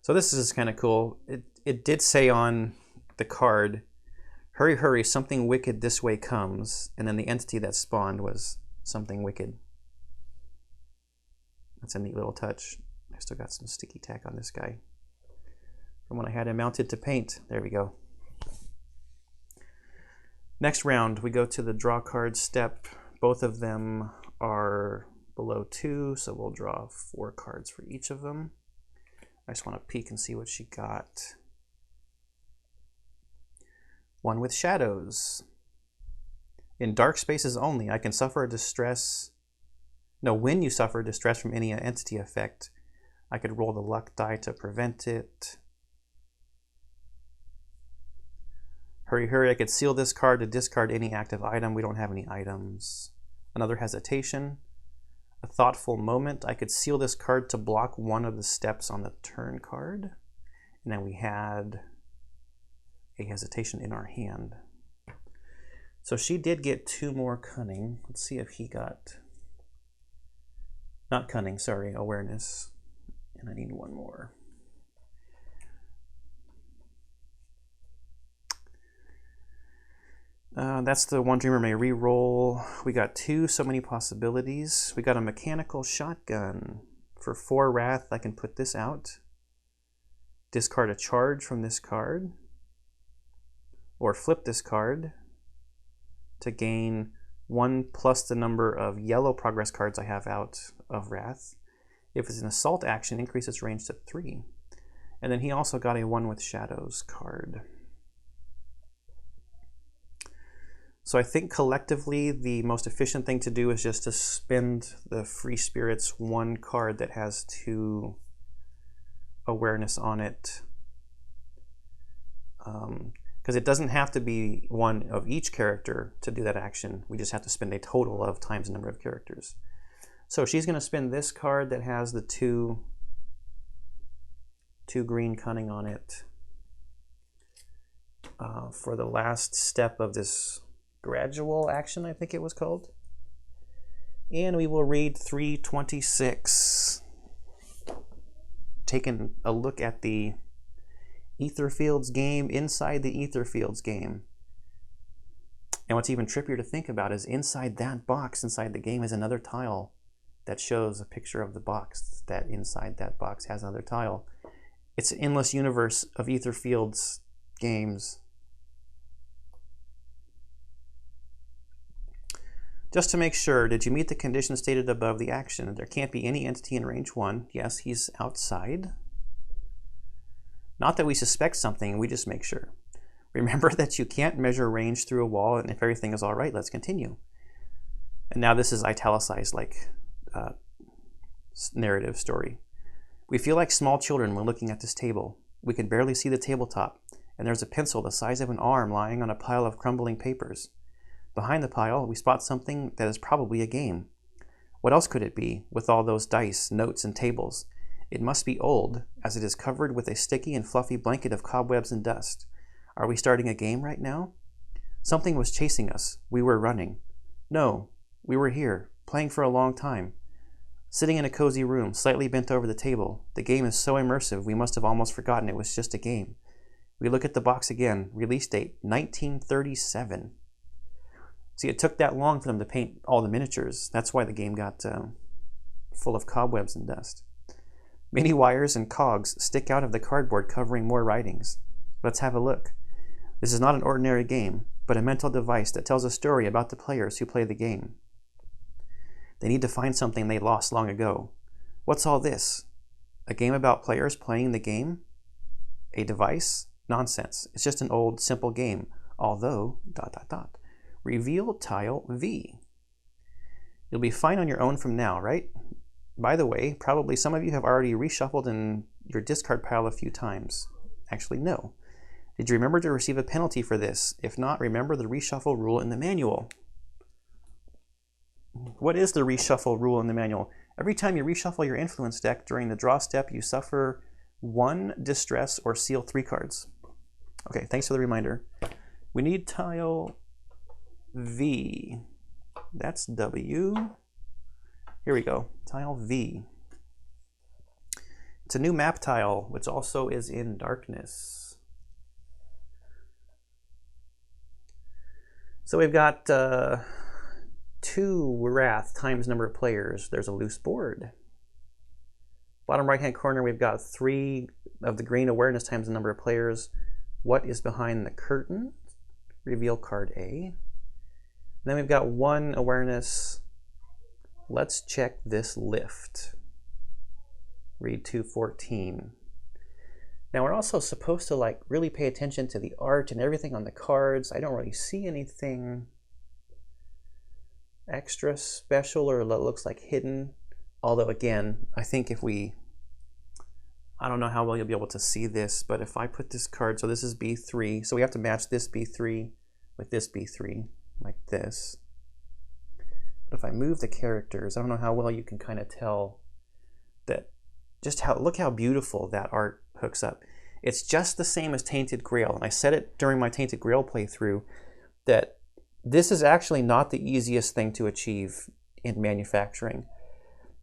So this is kind of cool. It did say on the card, hurry, hurry, something wicked this way comes, and then the entity that spawned was something wicked. That's a neat little touch. I still got some sticky tack on this guy from when I had him mounted to paint. There we go. Next round, we go to the draw card step. Both of them are below 2, so we'll draw 4 cards for each of them. I just want to peek and see what she got. One with shadows. In dark spaces only, I can suffer distress. No, when you suffer distress from any entity effect, I could roll the luck die to prevent it. Hurry, hurry, I could seal this card to discard any active item. We don't have any items. Another hesitation. A thoughtful moment. I could seal this card to block one of the steps on the turn card. And then we had a hesitation in our hand. So she did get 2 more cunning. Let's see if he got, not cunning, sorry, awareness. And I need 1 more. That's the one dreamer may re-roll. We got 2, so many possibilities. We got a mechanical shotgun. For 4 wrath, I can put this out. Discard a charge from this card. Or flip this card to gain 1 plus the number of yellow progress cards I have out of wrath. If it's an assault action, increase its range to 3. And then he also got a 1 with shadows card. So I think collectively the most efficient thing to do is just to spend the free spirits 1 card that has 2 awareness on it. Because it doesn't have to be 1 of each character to do that action. We just have to spend a total of times the number of characters. So she's going to spend this card that has the 2 green cunning on it for the last step of this gradual action, I think it was called. And we will read 326. Taking a look at the Etherfields game inside the Etherfields game. And what's even trippier to think about is inside that box, inside the game, is another tile that shows a picture of the box that inside that box has another tile. It's an endless universe of Etherfields games. Just to make sure, did you meet the conditions stated above the action? There can't be any entity in range 1. Yes, he's outside. Not that we suspect something, we just make sure. Remember that you can't measure range through a wall, and if everything is all right, let's continue. And now this is italicized like narrative story. We feel like small children when looking at this table. We can barely see the tabletop, and there's a pencil the size of an arm lying on a pile of crumbling papers. Behind the pile, we spot something that is probably a game. What else could it be, with all those dice, notes, and tables? It must be old, as it is covered with a sticky and fluffy blanket of cobwebs and dust. Are we starting a game right now? Something was chasing us. We were running. No, we were here, playing for a long time. Sitting in a cozy room, slightly bent over the table. The game is so immersive, we must have almost forgotten it was just a game. We look at the box again. Release date, 1937. See, it took that long for them to paint all the miniatures. That's why the game got full of cobwebs and dust. Many wires and cogs stick out of the cardboard covering more writings. Let's have a look. This is not an ordinary game, but a mental device that tells a story about the players who play the game. They need to find something they lost long ago. What's all this? A game about players playing the game? A device? Nonsense. It's just an old, simple game. Although, ... Reveal tile V. You'll be fine on your own from now, right? By the way, probably some of you have already reshuffled in your discard pile a few times. Actually, no. Did you remember to receive a penalty for this? If not, remember the reshuffle rule in the manual. What is the reshuffle rule in the manual? Every time you reshuffle your influence deck during the draw step, you suffer 1 distress or seal 3 cards. Okay, thanks for the reminder. We need tile V. That's W. Here we go, tile V. It's a new map tile, which also is in darkness. So we've got 2 wrath times number of players. There's a loose board. Bottom right-hand corner, we've got 3 of the green awareness times the number of players. What is behind the curtain? Reveal card A. Then we've got 1 awareness. Let's check this lift. Read 214. Now we're also supposed to like really pay attention to the art and everything on the cards. I don't really see anything extra special or that looks like hidden. Although again, I think if we, I don't know how well you'll be able to see this, but if I put this card, so this is B3, so we have to match this B3 with this B3, like this. But if I move the characters, I don't know how well you can kind of tell that, just how, look how beautiful that art hooks up. It's just the same as Tainted Grail, and I said it during my Tainted Grail playthrough that this is actually not the easiest thing to achieve in manufacturing,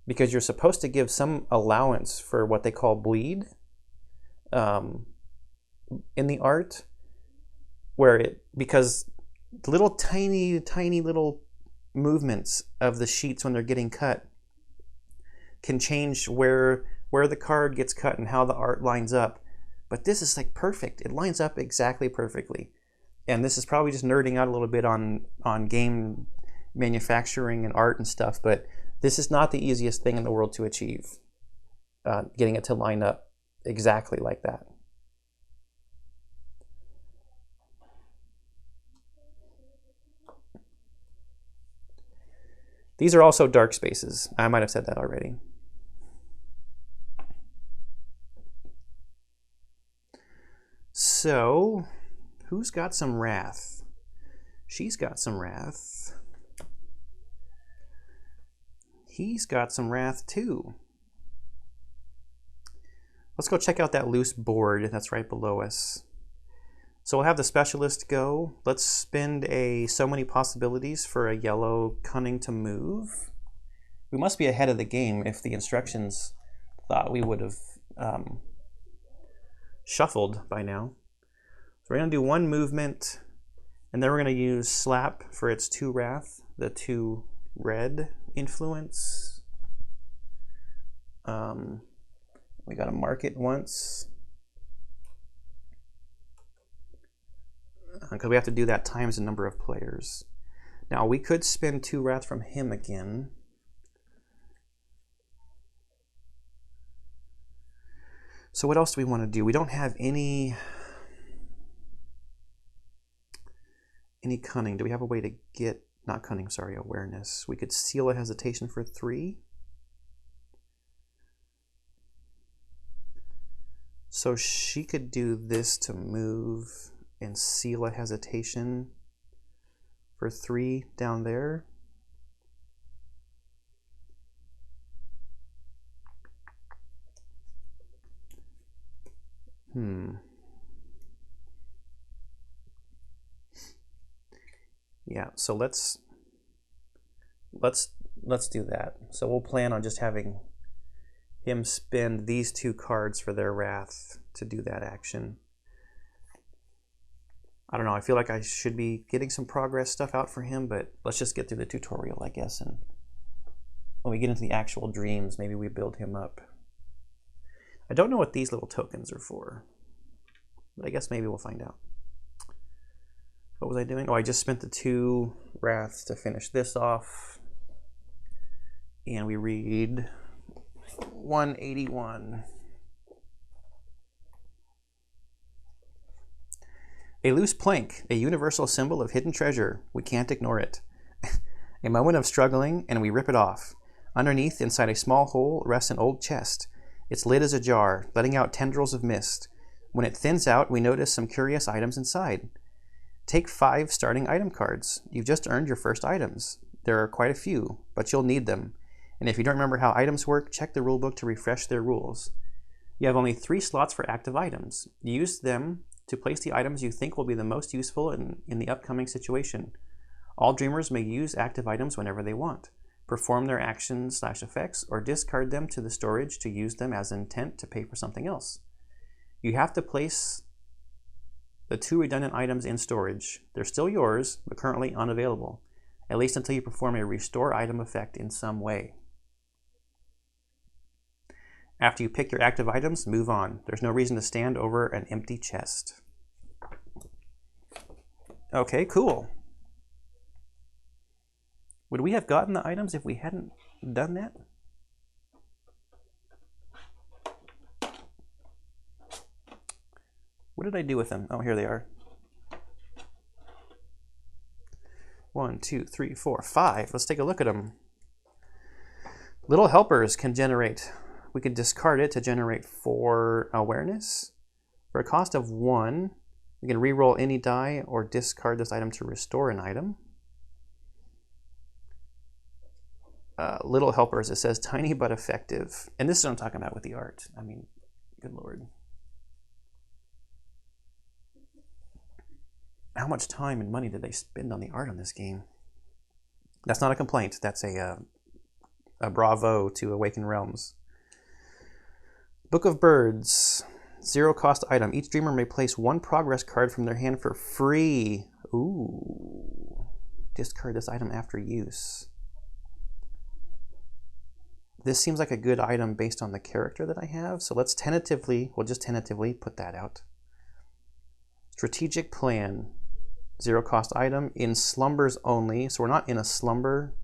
because you're supposed to give some allowance for what they call bleed in the art, where it, because the little tiny little movements of the sheets when they're getting cut can change where the card gets cut and how the art lines up. But this is like perfect. It lines up exactly perfectly. And this is probably just nerding out a little bit on game manufacturing and art and stuff, but this is not the easiest thing in the world to achieve, getting it to line up exactly like that. These are also dark spaces. I might have said that already. So, who's got some wrath? She's got some wrath. He's got some wrath too. Let's go check out that loose board that's right below us. So we'll have the specialist go. Let's spend so many possibilities for a yellow cunning to move. We must be ahead of the game if the instructions thought we would have shuffled by now. So we're going to do 1 movement, and then we're going to use slap for its 2 wrath, the 2 red influence. We got to mark it once, because we have to do that times the number of players. Now we could spend 2 wrath from him again. So what else do we want to do? We don't have any cunning. Do we have a way to get, not cunning, sorry, awareness? We could seal a hesitation for 3. So she could do this to move and seal a hesitation for 3 down there. Yeah, so let's do that. So we'll plan on just having him spend these 2 cards for their wrath to do that action. I don't know, I feel like I should be getting some progress stuff out for him, but let's just get through the tutorial, I guess, and when we get into the actual dreams, maybe we build him up. I don't know what these little tokens are for, but I guess maybe we'll find out. What was I doing? Oh, I just spent the 2 wraths to finish this off. And we read 181. A loose plank, a universal symbol of hidden treasure. We can't ignore it. A moment of struggling, and we rip it off. Underneath, inside a small hole, rests an old chest. Its lid is ajar, letting out tendrils of mist. When it thins out, we notice some curious items inside. Take 5 starting item cards. You've just earned your first items. There are quite a few, but you'll need them. And if you don't remember how items work, check the rulebook to refresh their rules. You have only 3 slots for active items. Use them to place the items you think will be the most useful in the upcoming situation. All dreamers may use active items whenever they want, perform their actions/effects, or discard them to the storage to use them as intent to pay for something else. You have to place the 2 redundant items in storage. They're still yours, but currently unavailable, at least until you perform a restore item effect in some way. After you pick your active items, move on. There's no reason to stand over an empty chest. Okay, cool. Would we have gotten the items if we hadn't done that? What did I do with them? Oh, here they are. 1, 2, 3, 4, 5. Let's take a look at them. Little helpers can generate. We could discard it to generate 4 awareness. For a cost of 1, we can re-roll any die or discard this item to restore an item. Little helpers, it says tiny but effective. And this is what I'm talking about with the art. I mean, good Lord. How much time and money did they spend on the art on this game? That's not a complaint. That's a bravo to Awaken Realms. Book of Birds. 0 cost item. Each dreamer may place 1 progress card from their hand for free. Ooh. Discard this item after use. This seems like a good item based on the character that I have. So let's tentatively, we'll just tentatively put that out. Strategic plan. 0 cost item in slumbers only. So we're not in a slumber.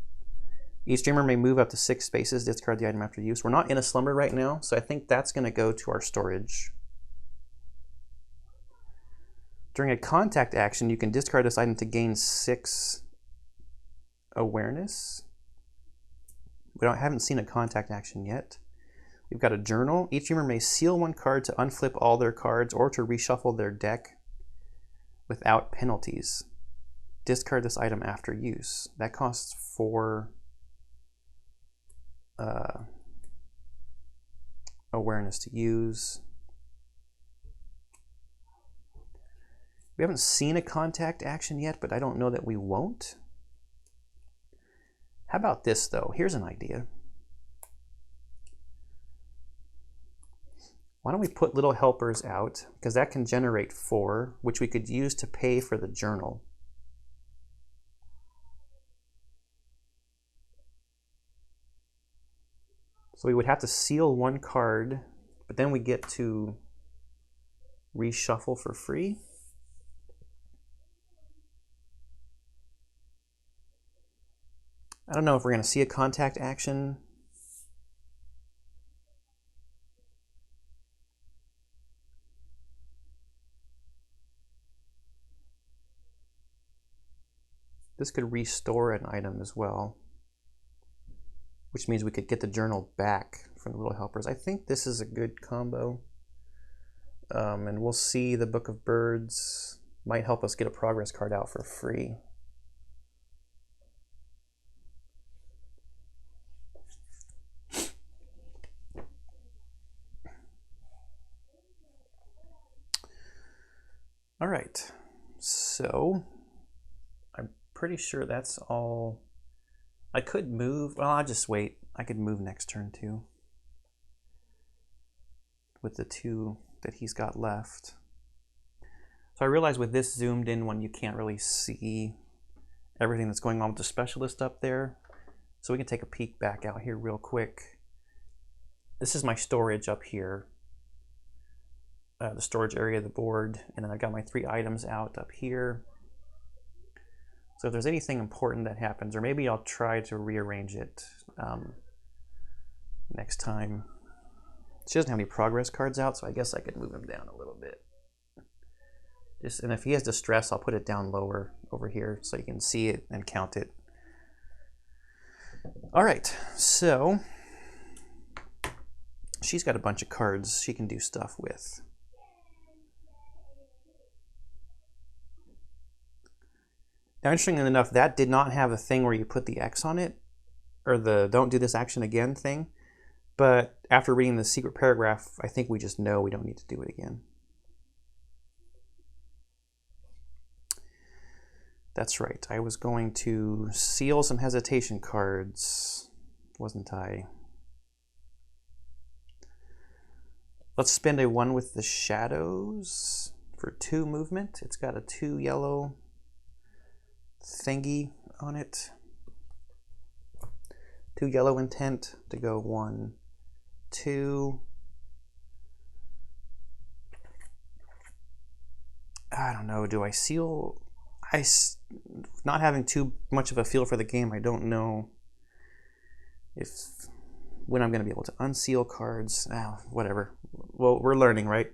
Each dreamer may move up to 6 spaces, discard the item after use. We're not in a slumber right now, so I think that's going to go to our storage. During a contact action, you can discard this item to gain 6 awareness. We haven't seen a contact action yet. We've got a journal. Each dreamer may seal 1 card to unflip all their cards or to reshuffle their deck without penalties. Discard this item after use. That costs 4 awareness to use. We haven't seen a contact action yet, but I don't know that we won't. How about this though? Here's an idea. Why don't we put little helpers out, because that can generate 4, which we could use to pay for the journal. So we would have to seal 1 card, but then we get to reshuffle for free. I don't know if we're going to see a contact action. This could restore an item as well, which means we could get the journal back from the little helpers. I think this is a good combo. And we'll see the Book of Birds might help us get a progress card out for free. All right, so I'm pretty sure that's all. I could move, well, I'll just wait. I could move next turn too, with the 2 that he's got left. So I realize with this zoomed in one, you can't really see everything that's going on with the specialist up there. So we can take a peek back out here real quick. This is my storage up here. The storage area of the board, and then I've got my 3 items out up here. So if there's anything important that happens, or maybe I'll try to rearrange it next time. She doesn't have any progress cards out, so I guess I could move him down a little bit. And if he has distress, I'll put it down lower over here so you can see it and count it. All right, so she's got a bunch of cards she can do stuff with. Now, interestingly enough, that did not have a thing where you put the X on it, or the don't do this action again thing. But after reading the secret paragraph, I think we just know we don't need to do it again. That's right. I was going to seal some hesitation cards, wasn't I? Let's spend a 1 with the shadows for 2 movement. It's got a 2 yellow thingy on it. 2 yellow intent to go 1, 2. I don't know. Do I seal? Not having too much of a feel for the game, I don't know when I'm going to be able to unseal cards. Whatever. Well, we're learning, right?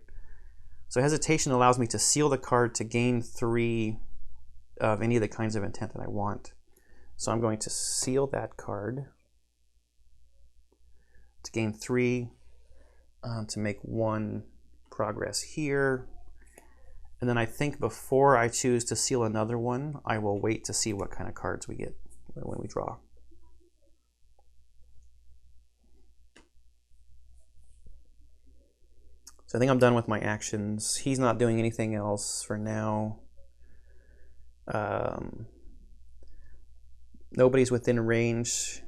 So hesitation allows me to seal the card to gain 3 of any of the kinds of intent that I want. So I'm going to seal that card to gain 3, to make 1 progress here. And then I think before I choose to seal another one, I will wait to see what kind of cards we get when we draw. So I think I'm done with my actions. He's not doing anything else for now. Nobody's within range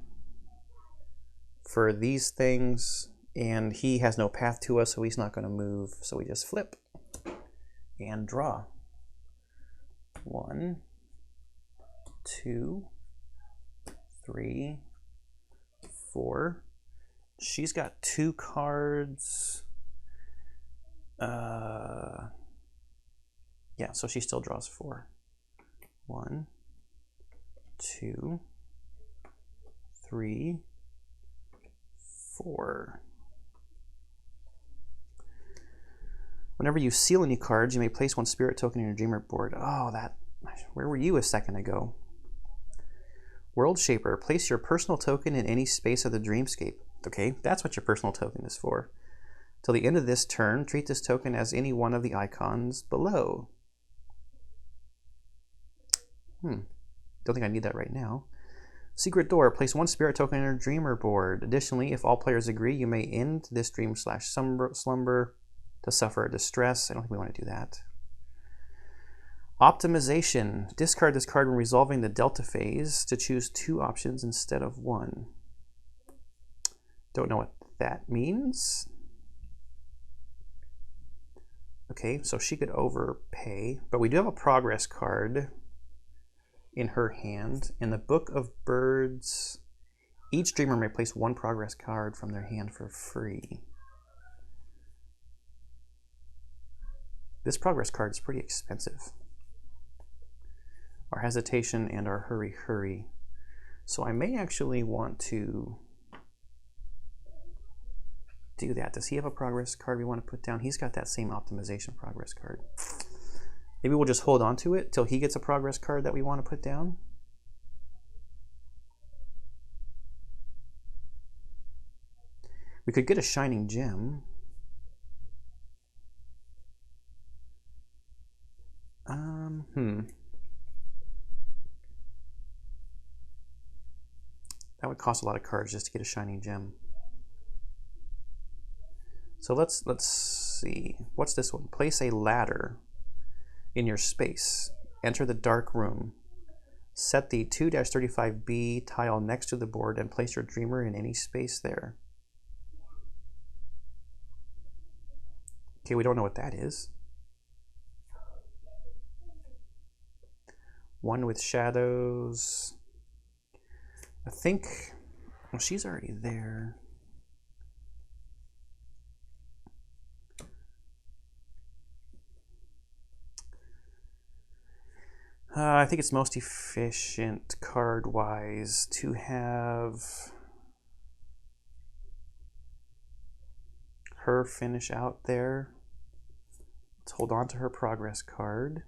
for these things, and he has no path to us, so he's not going to move. So we just flip and draw. 1, 2, 3, 4. She's got 2 cards. Yeah, so she still draws 4. 1, 2, 3, 4. Whenever you seal any cards, you may place 1 spirit token in your dreamer board. Oh, where were you a second ago? World Shaper, place your personal token in any space of the dreamscape. Okay, that's what your personal token is for. Till the end of this turn, treat this token as any one of the icons below. Don't think I need that right now. Secret Door, place 1 spirit token in your dreamer board. Additionally, if all players agree, you may end this dream/slumber to suffer a distress. I don't think we want to do that. Optimization. Discard this card when resolving the Delta phase to choose 2 options instead of 1. Don't know what that means. Okay, so she could overpay, but we do have a progress card in her hand. In the Book of Birds, each dreamer may place 1 progress card from their hand for free. This progress card is pretty expensive. Our hesitation and our hurry. So I may actually want to do that. Does he have a progress card we want to put down? He's got that same optimization progress card. Maybe we'll just hold on to it till he gets a progress card that we want to put down. We could get a shining gem. That would cost a lot of cards just to get a shining gem. So let's see. What's this one? Place a ladder in your space. Enter the dark room. Set the 2-35B tile next to the board and place your dreamer in any space there. Okay, we don't know what that is. 1 with shadows. I think, well, she's already there. I think it's most efficient card-wise to have her finish out there. Let's hold on to her progress card.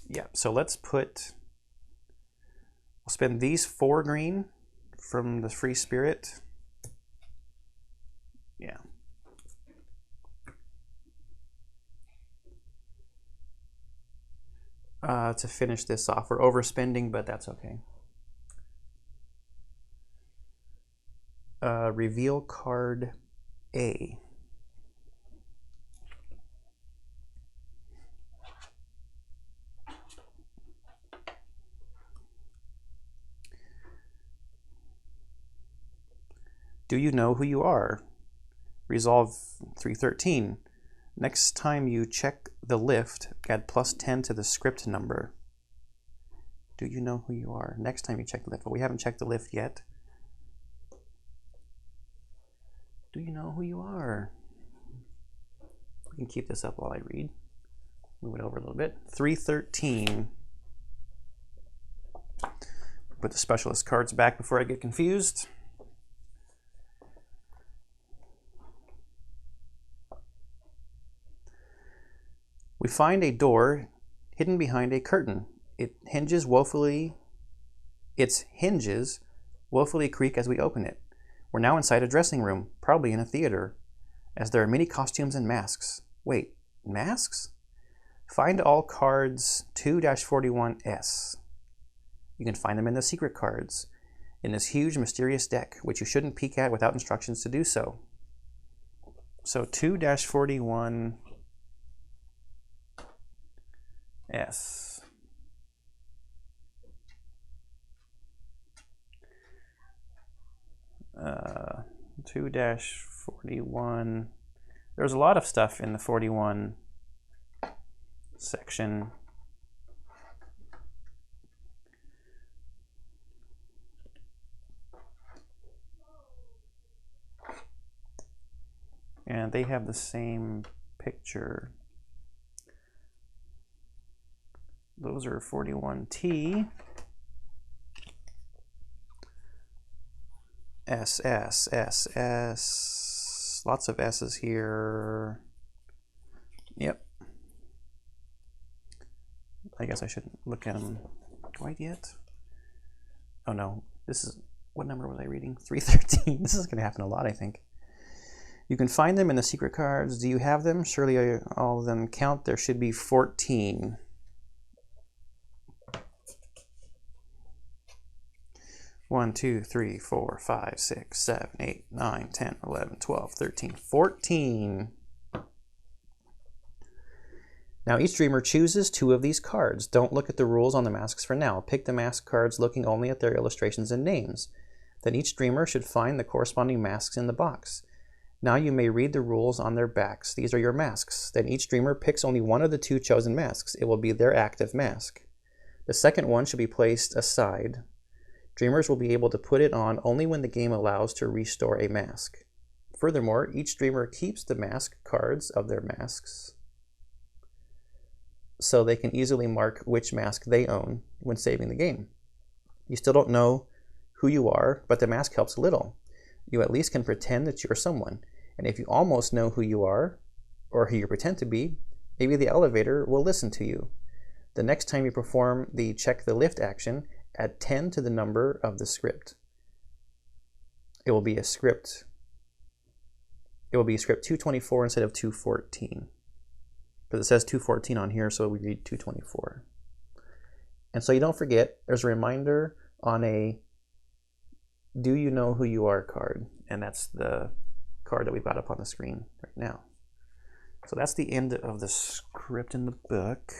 Yeah, so we'll spend these 4 green from the free spirit. Yeah. to finish this off. We're overspending, but that's okay. Reveal card A. Do you know who you are? Resolve 313. Next time you check the lift, add +10 to the script number. Do you know who you are? Next time you check the lift. But we haven't checked the lift yet. Do you know who you are? We can keep this up while I read. Move it over a little bit. 313. Put the specialist cards back before I get confused. We find a door hidden behind a curtain. Its hinges woefully creak as we open it. We're now inside a dressing room, probably in a theater, as there are many costumes and masks. Wait, masks? Find all cards 2-41S. You can find them in the secret cards, in this huge mysterious deck, which you shouldn't peek at without instructions to do so. So 2-41S. 2-41. There's a lot of stuff in the 41 section. And they have the same picture. Those are 41T. SS. Lots of S's here. Yep. I guess I shouldn't look at them quite yet. Oh no, this is, what number was I reading? 313. This is going to happen a lot, I think. You can find them in the secret cards. Do you have them? Surely all of them count. There should be 14. One, 2, 3, 4, 5, 6, 7, 8, 9, 10, 11, 12, 13, 14. Now each dreamer chooses 2 of these cards. Don't look at the rules on the masks for now. Pick the mask cards looking only at their illustrations and names. Then each dreamer should find the corresponding masks in the box. Now you may read the rules on their backs. These are your masks. Then each dreamer picks only one of the 2 chosen masks. It will be their active mask. The second one should be placed aside. Dreamers will be able to put it on only when the game allows to restore a mask. Furthermore, each dreamer keeps the mask cards of their masks so they can easily mark which mask they own when saving the game. You still don't know who you are, but the mask helps a little. You at least can pretend that you're someone. And if you almost know who you are, or who you pretend to be, maybe the elevator will listen to you. The next time you perform the check the lift action, add 10 to the number of the script. It will be script 224 instead of 214. Because it says 214 on here, so we read 224. And so you don't forget, there's a reminder on a Do You Know Who You Are card. And that's the card that we've got up on the screen right now. So that's the end of the script in the book.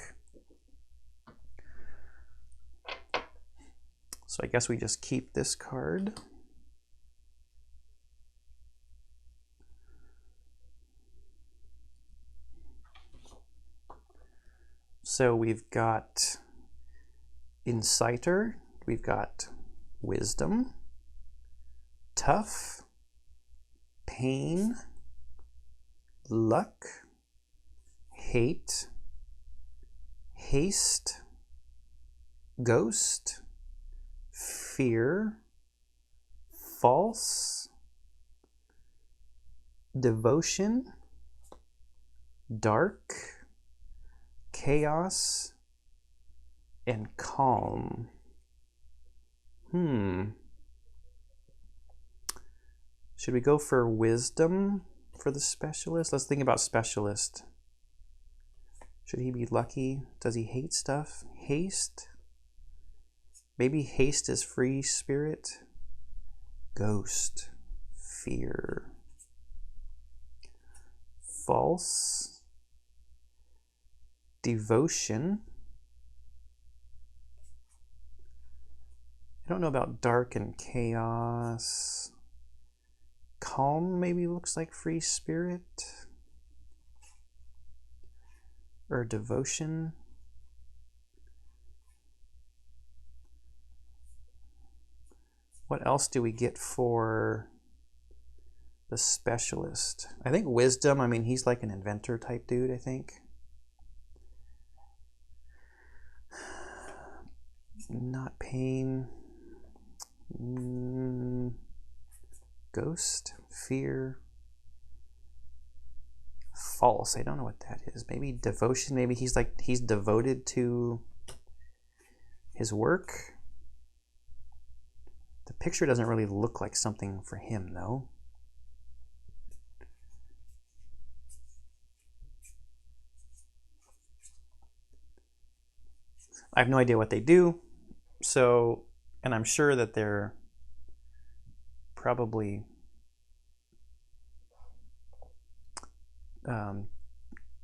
So I guess we just keep this card. So we've got Inciter, we've got Wisdom, Tough, Pain, Luck, Hate, Haste, Ghost, Fear, False, Devotion, Dark, Chaos, and Calm. Should we go for Wisdom for the specialist? Let's think about specialist. Should he be lucky? Does he hate stuff? Haste? Maybe haste is free spirit. Ghost. Fear. False. Devotion. I don't know about dark and chaos. Calm maybe looks like free spirit. Or devotion. What else do we get for the specialist? I think wisdom. I mean, he's like an inventor type dude, I think. Not pain. Ghost. Fear. False. I don't know what that is. Maybe devotion. Maybe he's devoted to his work. The picture doesn't really look like something for him, though. I have no idea what they do. So, and I'm sure that they're probably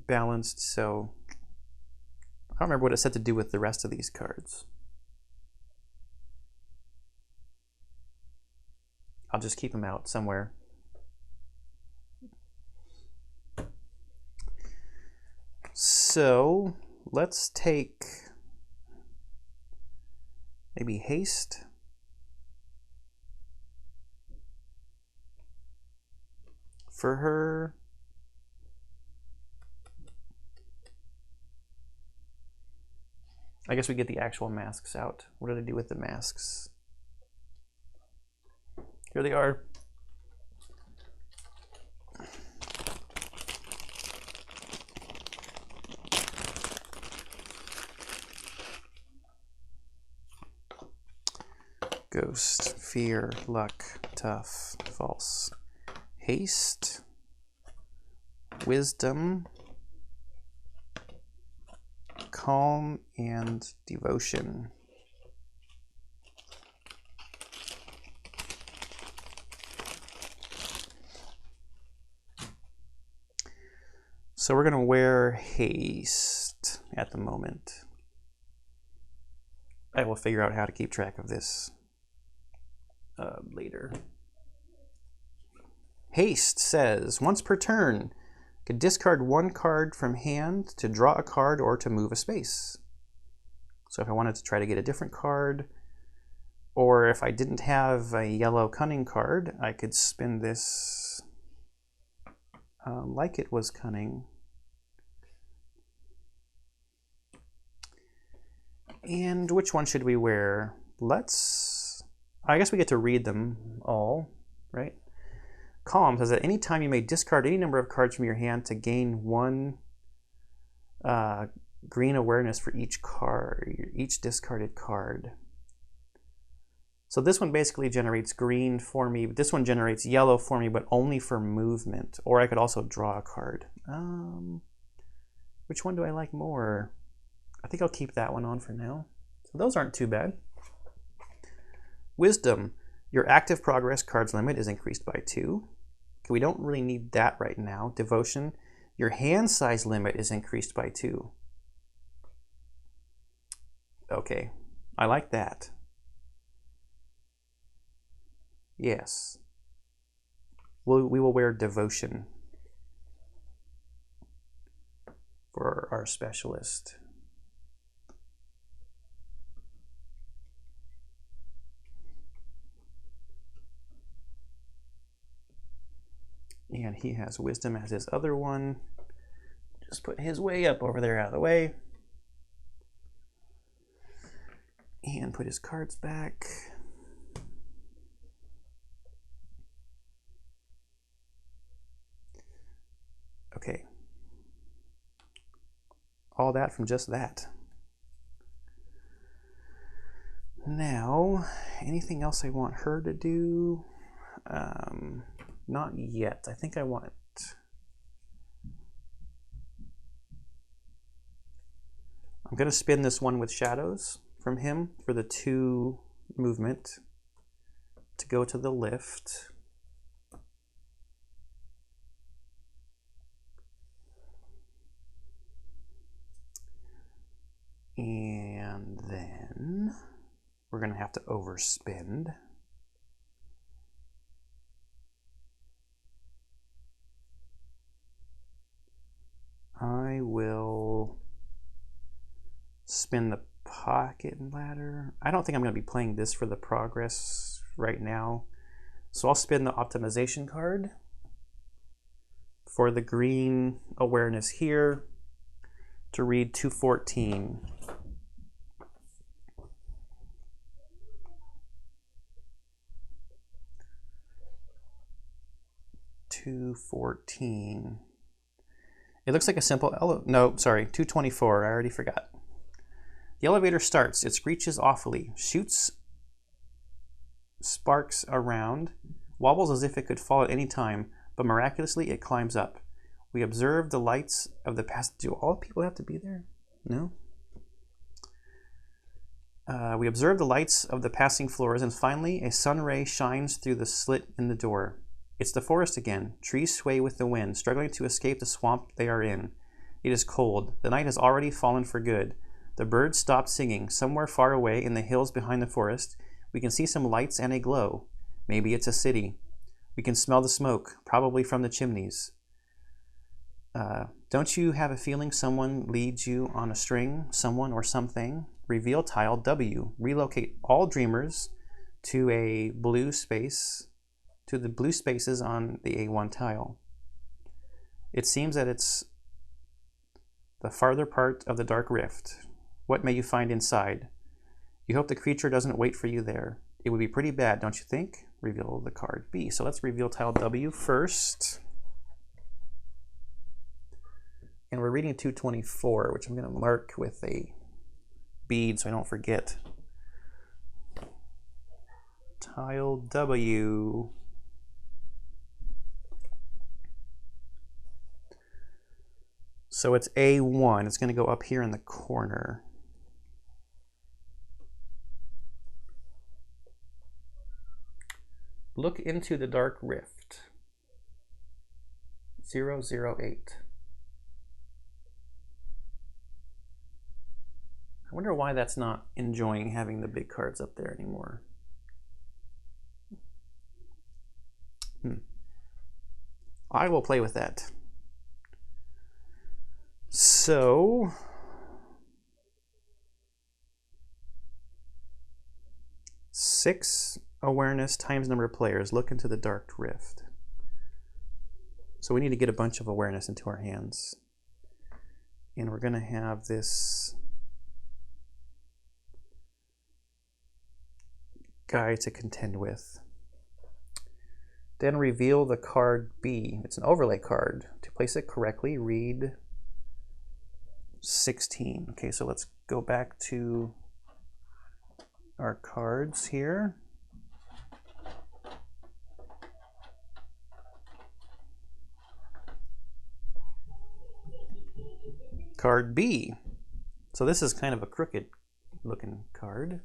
balanced. So I don't remember what it said to do with the rest of these cards. I'll just keep them out somewhere. So let's take maybe haste. For her. I guess we get the actual masks out. What did I do with the masks? Here they are. Ghost, fear, luck, tough, false. Haste, wisdom, calm, and devotion. So we're going to wear haste at the moment. I will figure out how to keep track of this later. Haste says, once per turn, could discard one card from hand to draw a card or to move a space. So if I wanted to try to get a different card, or if I didn't have a yellow cunning card, I could spin this like it was cunning. And which one should we wear? I guess we get to read them all, right? Calm says at any time you may discard any number of cards from your hand to gain one green awareness for each card, each discarded card. So this one basically generates green for me, but this one generates yellow for me, but only for movement. Or I could also draw a card. Which one do I like more? I think I'll keep that one on for now. So those aren't too bad. Wisdom. Your active progress cards limit is increased by 2. Okay, we don't really need that right now. Devotion. Your hand size limit is increased by 2. Okay, I like that. Yes. We will wear devotion for our specialist. And he has wisdom as his other one. Just put his way up over there out of the way. And put his cards back. Okay. All that from just that. Now, anything else I want her to do? Not yet. I think I want I'm going to spin this one with shadows from him for the 2 movement to go to the lift. And then we're going to have to overspend. I will spin the pocket ladder. I don't think I'm going to be playing this for the progress right now. So I'll spin the optimization card for the green awareness here to read 214. It looks like a simple no, sorry, 224. I already forgot. The elevator starts. It screeches awfully, shoots sparks around, wobbles as if it could fall at any time, but miraculously it climbs up. We observe the lights of the past. Do all people have to be there? No? We observe the lights of the passing floors, and finally a sun ray shines through the slit in the door. It's the forest again. Trees sway with the wind, struggling to escape the swamp they are in. It is cold. The night has already fallen for good. The birds stopped singing. Somewhere far away in the hills behind the forest, we can see some lights and a glow. Maybe it's a city. We can smell the smoke, probably from the chimneys. Don't you have a feeling someone leads you on a string, someone or something? Reveal tile W. Relocate all dreamers to a blue space, to the blue spaces on the A1 tile. It seems that it's the farther part of the dark rift. What may you find inside? You hope the creature doesn't wait for you there. It would be pretty bad, don't you think? Reveal the card B. So let's reveal tile W first. And we're reading 224, which I'm going to mark with a bead so I don't forget. Tile W. So it's A1. It's going to go up here in the corner. Look into the dark rift. 008. I wonder why that's not enjoying having the big cards up there anymore. I will play with that. So, six awareness times number of players. Look into the dark rift. So we need to get a bunch of awareness into our hands. And we're going to have this guy to contend with. Then reveal the card B. It's an overlay card. To place it correctly, read 16. Okay, so let's go back to our cards here. Card B. So this is kind of a crooked looking card.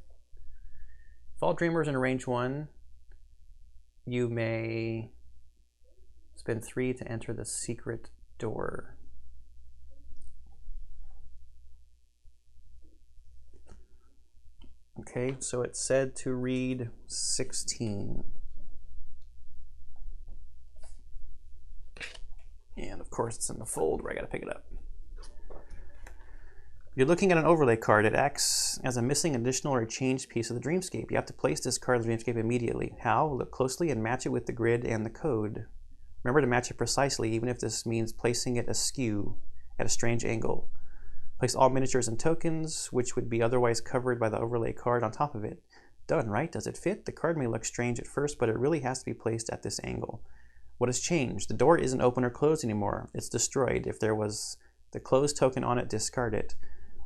If all dreamers in range 1, you may spend 3 to enter the secret door. Okay, so it's said to read 16. And of course it's in the fold where I gotta pick it up. You're looking at an overlay card. It acts as a missing additional or changed piece of the dreamscape. You have to place this card in the dreamscape immediately. How? Look closely and match it with the grid and the code. Remember to match it precisely, even if this means placing it askew at a strange angle. Place all miniatures and tokens, which would be otherwise covered by the overlay card, on top of it. Done, right? Does it fit? The card may look strange at first, but it really has to be placed at this angle. What has changed? The door isn't open or closed anymore. It's destroyed. If there was the closed token on it, discard it.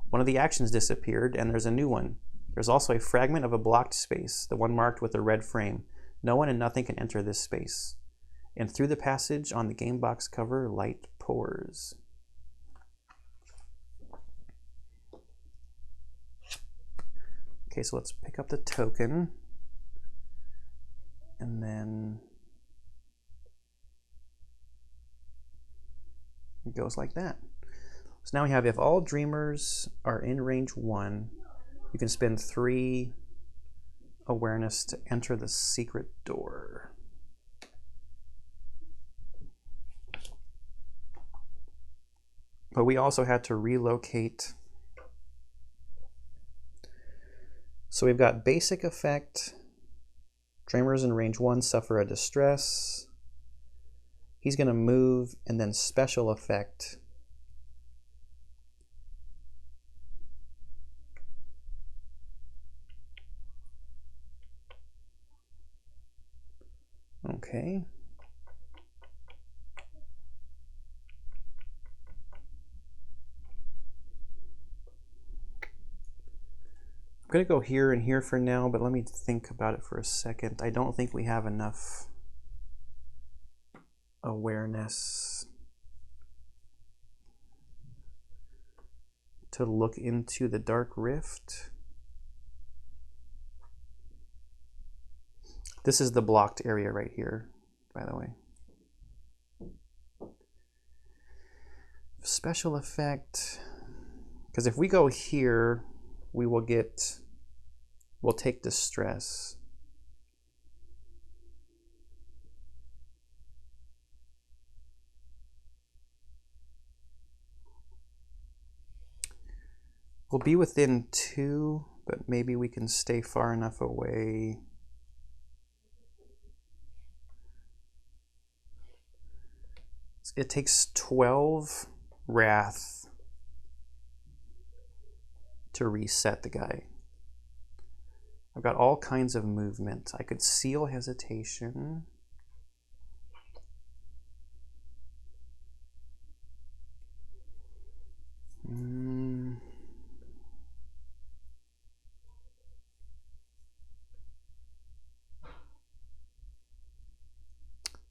One of the actions disappeared, and there's a new one. There's also a fragment of a blocked space, the one marked with a red frame. No one and nothing can enter this space. And through the passage on the game box cover, light pours. Okay, so let's pick up the token, and then it goes like that. So now we have, if all dreamers are in range 1, you can spend 3 awareness to enter the secret door. But we also had to relocate. So we've got basic effect. Dreamers in range 1 suffer a distress. He's going to move, and then special effect. Okay. I'm going to go here and here for now, but let me think about it for a second. I don't think we have enough awareness to look into the Dark Rift. This is the blocked area right here, by the way. Special effect, because if we go here, we'll take distress. We'll be within 2, but maybe we can stay far enough away. It takes 12 wrath to reset the guy. I've got all kinds of movement. I could seal hesitation.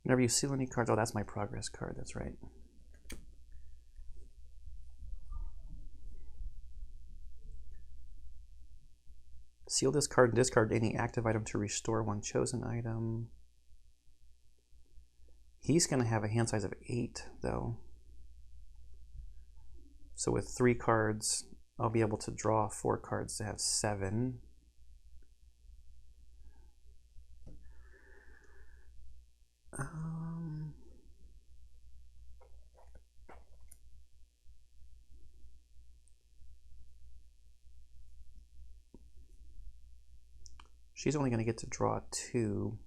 Whenever you seal any cards, oh, that's my progress card, that's right. Seal this card and discard any active item to restore 1 chosen item. He's going to have a hand size of 8, though. So with 3 cards, I'll be able to draw 4 cards to have 7. She's only going to get to draw 2.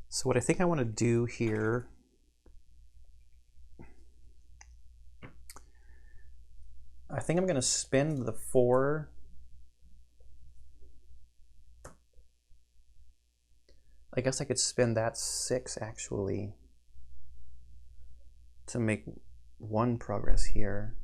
So what I think I want to do here, I think I'm going to spend the 4. I guess I could spend that 6 actually to make 1 progress here.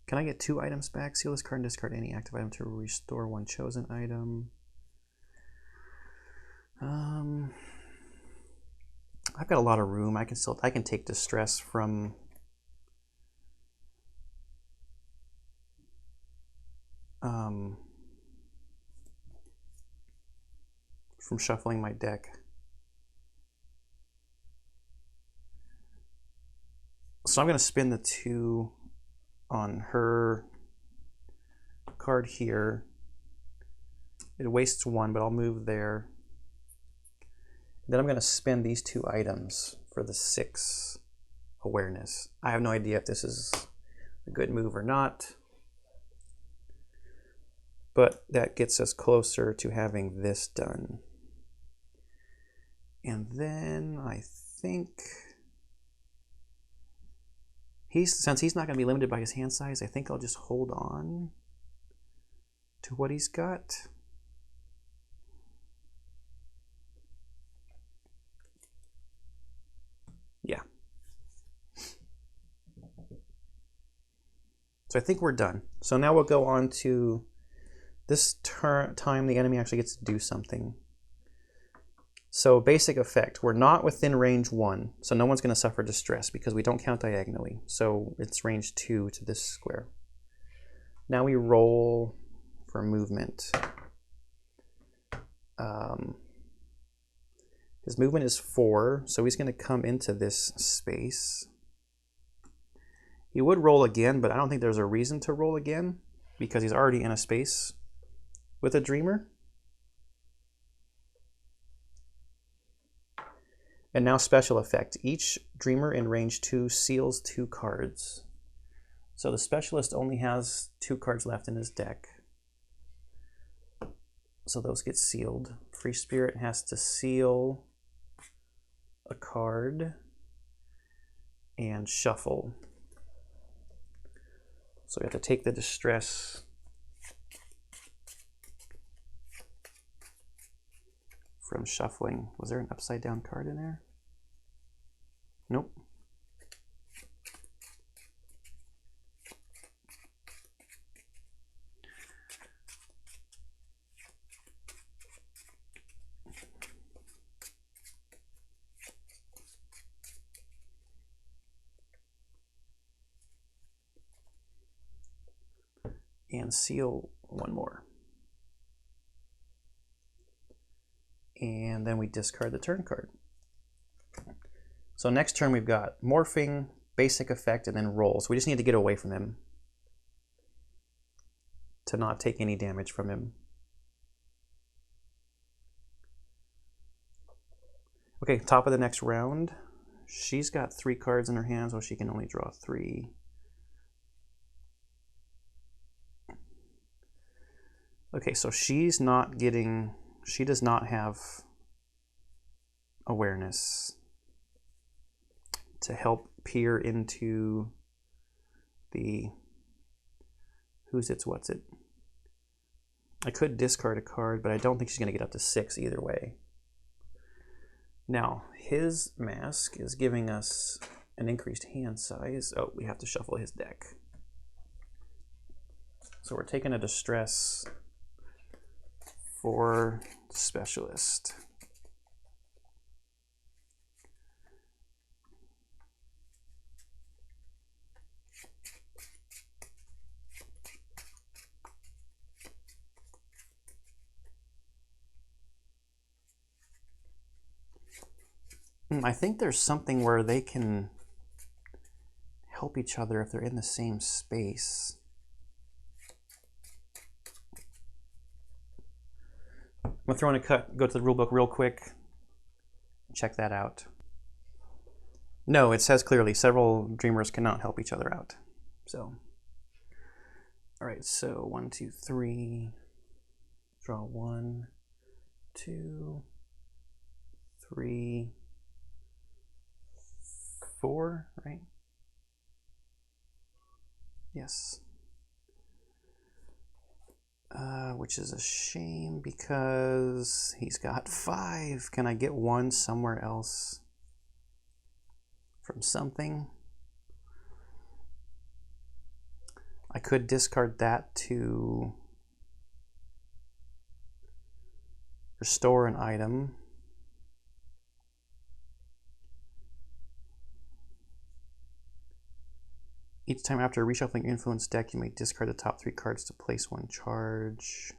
Can I get 2 items back? Seal this card and discard any active item to restore 1 chosen item. I've got a lot of room. I can take distress from shuffling my deck. So I'm going to spin the 2 on her card here. It wastes 1, but I'll move there. Then I'm going to spend these 2 items for the 6 awareness. I have no idea if this is a good move or not, but that gets us closer to having this done. And then I think Since he's not going to be limited by his hand size, I think I'll just hold on to what he's got. Yeah. So I think we're done. So now we'll go on to this time the enemy actually gets to do something. So basic effect, we're not within range 1, so no one's going to suffer distress because we don't count diagonally. So it's range 2 to this square. Now we roll for movement. His movement is 4, so he's going to come into this space. He would roll again, but I don't think there's a reason to roll again because he's already in a space with a dreamer. And now special effect. Each dreamer in range 2 seals 2 cards. So the specialist only has 2 cards left in his deck. So those get sealed. Free Spirit has to seal a card and shuffle. So we have to take the distress from shuffling. Was there an upside down card in there? Nope. And seal one more. And then we discard the turn card. So next turn we've got morphing, basic effect, and then roll. So we just need to get away from him to not take any damage from him. Okay, top of the next round. She's got 3 cards in her hand, so she can only draw 3. Okay, so she does not have awareness to help peer into the who's it's, what's it. I could discard a card, but I don't think she's going to get up to 6 either way. Now, his mask is giving us an increased hand size. Oh, we have to shuffle his deck. So we're taking a distress for specialist. I think there's something where they can help each other if they're in the same space. I'm gonna throw in a cut, go to the rulebook real quick, check that out. No, it says clearly several dreamers cannot help each other out. So, all right, so 1, 2, 3, draw 1, 2, 3, 4, right? Yes. Which is a shame because he's got 5. Can I get 1 somewhere else from something? I could discard that to restore an item. Each time after reshuffling your influence deck, you may discard the top 3 cards to place 1 charge.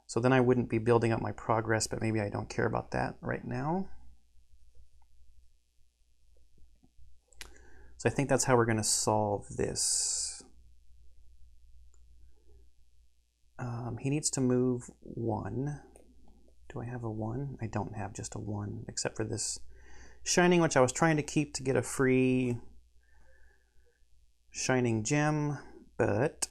So then I wouldn't be building up my progress, but maybe I don't care about that right now. So I think that's how we're going to solve this. He needs to move 1. Do I have a 1? I don't have just a 1, except for this shining, which I was trying to keep to get a free shining gem, but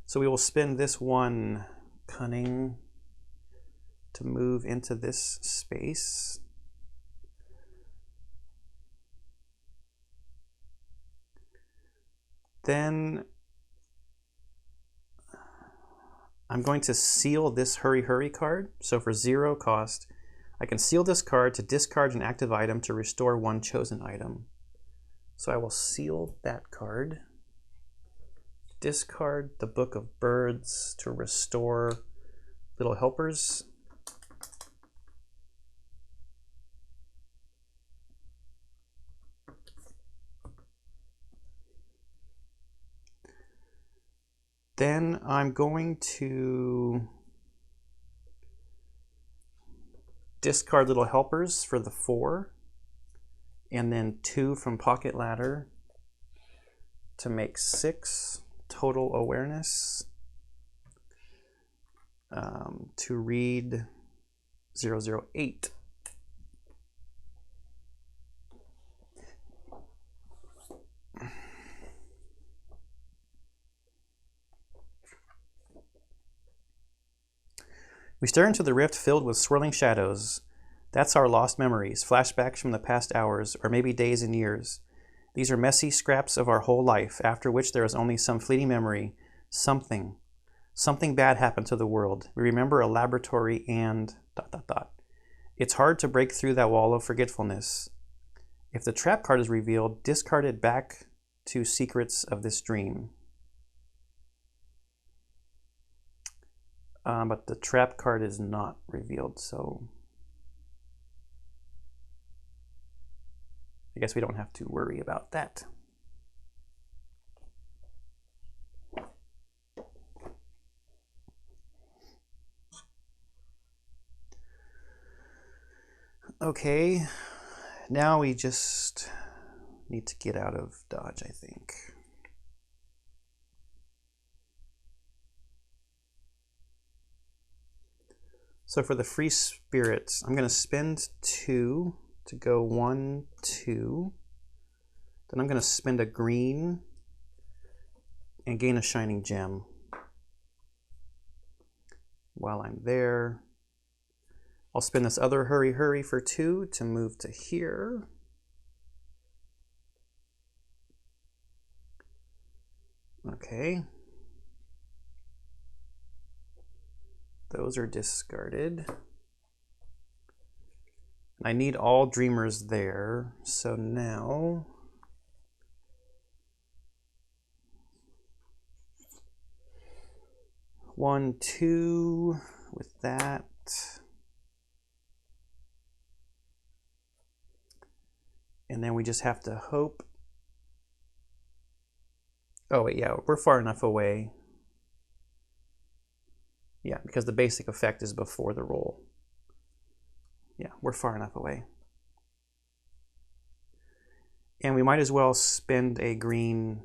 so we will spend this 1 cunning to move into this space. Then I'm going to seal this Hurry Hurry card. So for 0 cost, I can seal this card to discard an active item to restore one chosen item. So I will seal that card. Discard the Book of Birds to restore Little Helpers. Then I'm going to discard Little Helpers for the 4, and then 2 from Pocket Ladder to make 6 total awareness, to read 008. We stare into the rift filled with swirling shadows. That's our lost memories, flashbacks from the past hours, or maybe days and years. These are messy scraps of our whole life, after which there is only some fleeting memory. Something bad happened to the world. We remember a laboratory and ... It's hard to break through that wall of forgetfulness. If the trap card is revealed, discard it back to Secrets of this Dream. But the trap card is not revealed, so I guess we don't have to worry about that. Okay, now we just need to get out of dodge, I think. So for the free spirits, I'm going to spend 2 to go 1, 2. Then I'm going to spend a green and gain a shining gem. While I'm there, I'll spend this other Hurry Hurry for 2 to move to here. Okay. Those are discarded. I need all dreamers there, so now one, 2 with that. And then we just have to hope. Oh wait, yeah, we're far enough away. Yeah, because the basic effect is before the roll. Yeah, we're far enough away. And we might as well spend a green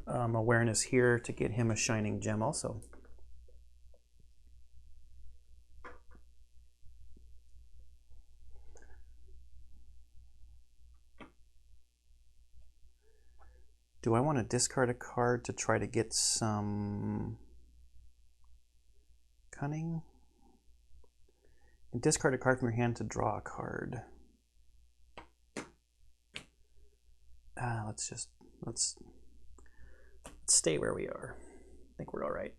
awareness here to get him a shining gem also. Do I want to discard a card to try to get some cunning? And discard a card from your hand to draw a card. Let's stay where we are. I think we're all right.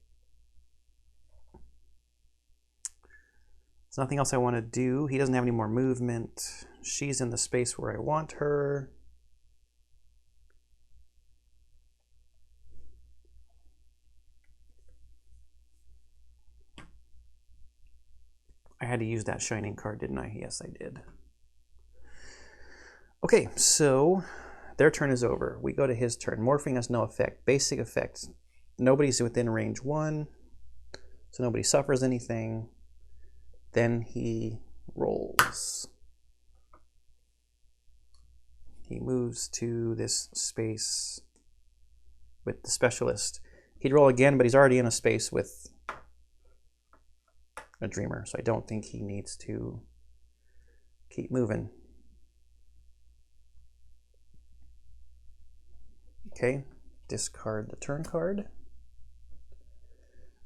There's nothing else I want to do. He doesn't have any more movement. She's in the space where I want her. I had to use that shining card, didn't I? Yes, I did. Okay, so their turn is over. We go to his turn. Morphing has no effect. Basic effect. Nobody's within range 1, so nobody suffers anything. Then he rolls. He moves to this space with the specialist. He'd roll again, but he's already in a space with a dreamer, so I don't think he needs to keep moving. Okay, discard the turn card.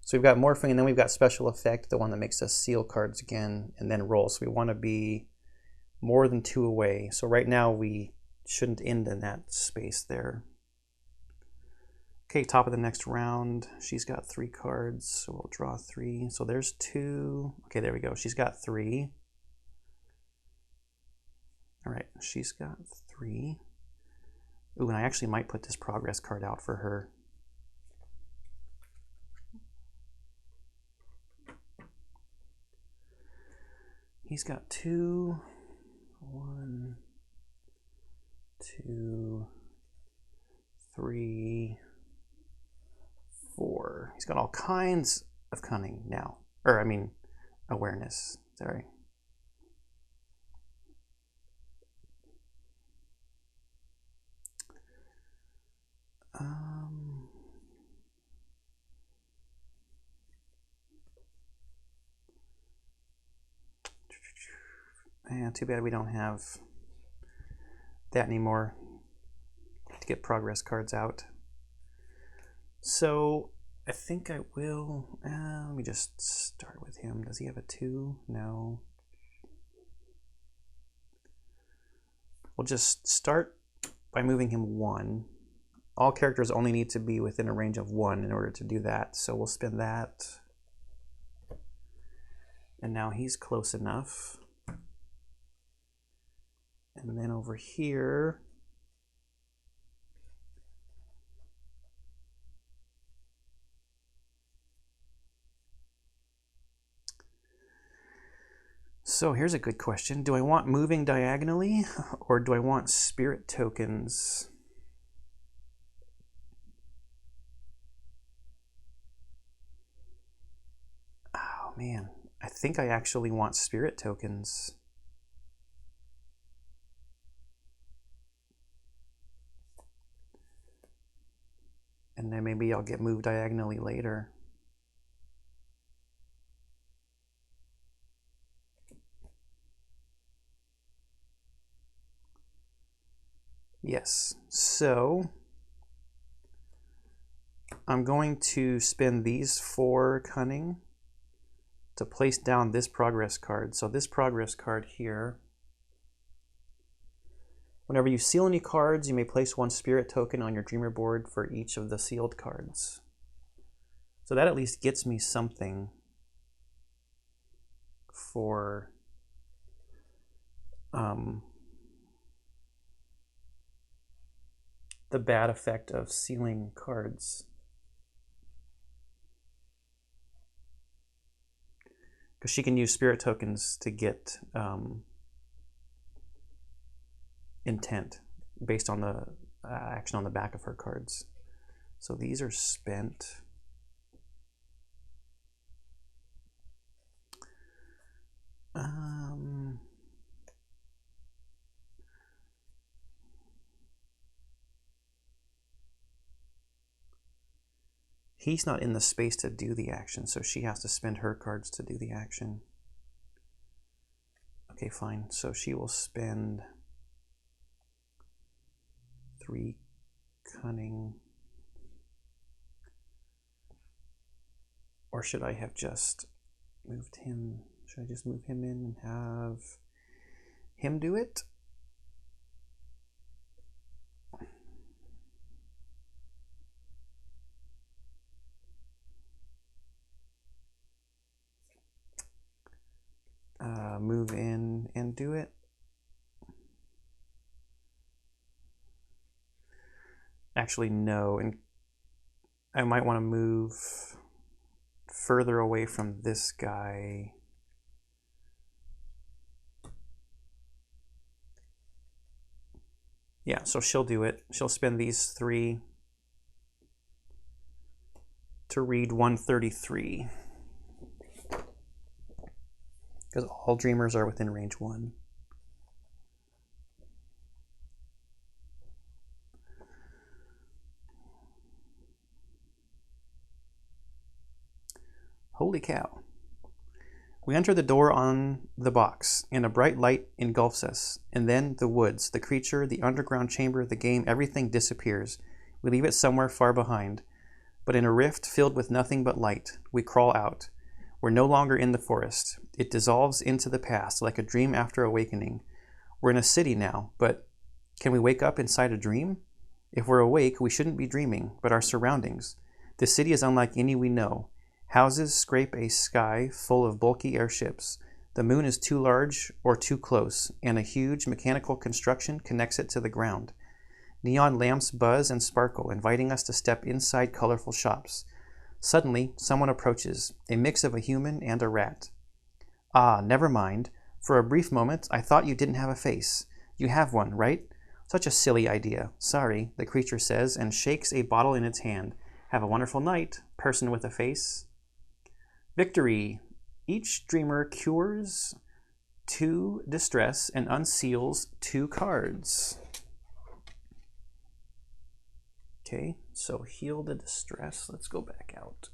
So we've got morphing, and then we've got special effect, the one that makes us seal cards again, and then roll. So we want to be more than 2 away. So right now we shouldn't end in that space there. Okay, top of the next round. She's got 3 cards, so we'll draw 3. So there's 2. Okay, there we go. She's got 3. All right, she's got 3. Ooh, and I actually might put this progress card out for her. He's got 2. 1, 2, 3, 4. He's got all kinds of cunning now. Or, I mean, awareness. Sorry. Yeah, too bad we don't have that anymore to get progress cards out. So I think I will, let me just start with him. Does he have a 2? No. We'll just start by moving him 1. All characters only need to be within a range of 1 in order to do that. So we'll spin that. And now he's close enough. And then over here, so here's a good question. Do I want moving diagonally, or do I want spirit tokens? Oh man, I think I actually want spirit tokens. And then maybe I'll get moved diagonally later. Yes, so I'm going to spend these 4 cunning to place down this progress card. So this progress card here, whenever you seal any cards, you may place 1 spirit token on your dreamer board for each of the sealed cards. So that at least gets me something for the bad effect of sealing cards. Because she can use spirit tokens to get intent based on the action on the back of her cards. So these are spent. He's not in the space to do the action, so she has to spend her cards to do the action. Okay, fine. So she will spend 3 cunning. Or should I have just moved him? Should I just move him in and have him do it? Move in and do it. Actually, no, and I might want to move further away from this guy. Yeah, so she'll do it. She'll spend these 3 to read 133. Because all dreamers are within range 1. Holy cow. We enter the door on the box, and a bright light engulfs us. And then the woods, the creature, the underground chamber, the game, everything disappears. We leave it somewhere far behind. But in a rift filled with nothing but light, we crawl out. We're no longer in the forest. It dissolves into the past like a dream after awakening. We're in a city now, but can we wake up inside a dream? If we're awake, we shouldn't be dreaming, but our surroundings. The city is unlike any we know. Houses scrape a sky full of bulky airships. The moon is too large or too close, and a huge mechanical construction connects it to the ground. Neon lamps buzz and sparkle, inviting us to step inside colorful shops. Suddenly, someone approaches, a mix of a human and a rat. Ah, never mind. For a brief moment, I thought you didn't have a face. You have one, right? Such a silly idea. Sorry, the creature says, and shakes a bottle in its hand. Have a wonderful night, person with a face. Victory. Each dreamer cures 2 distress and unseals 2 cards. Okay, so heal the distress. Let's go back out.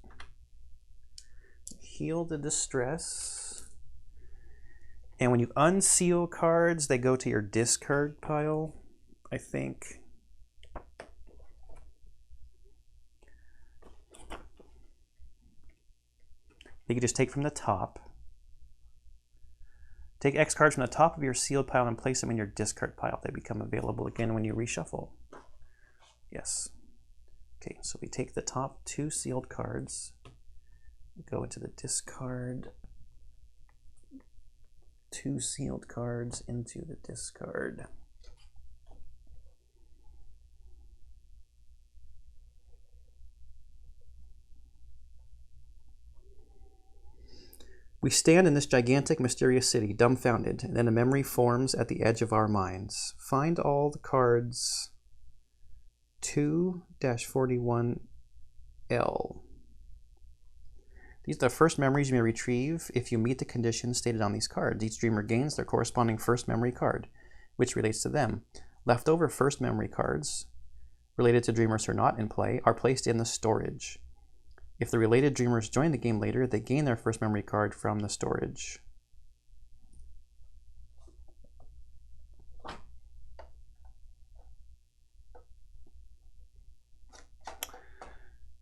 Heal the distress. And when you unseal cards, they go to your discard pile, I think. You can just take from the top. Take X cards from the top of your sealed pile and place them in your discard pile. They become available again when you reshuffle. Yes. Okay, so we take the top 2 sealed cards, go into the discard, 2 sealed cards into the discard. We stand in this gigantic, mysterious city, dumbfounded, and then a memory forms at the edge of our minds. Find all the cards 2-41L. These are the first memories you may retrieve if you meet the conditions stated on these cards. Each dreamer gains their corresponding first memory card, which relates to them. Leftover first memory cards, related to dreamers who are not in play, are placed in the storage. If the related dreamers join the game later, they gain their first memory card from the storage.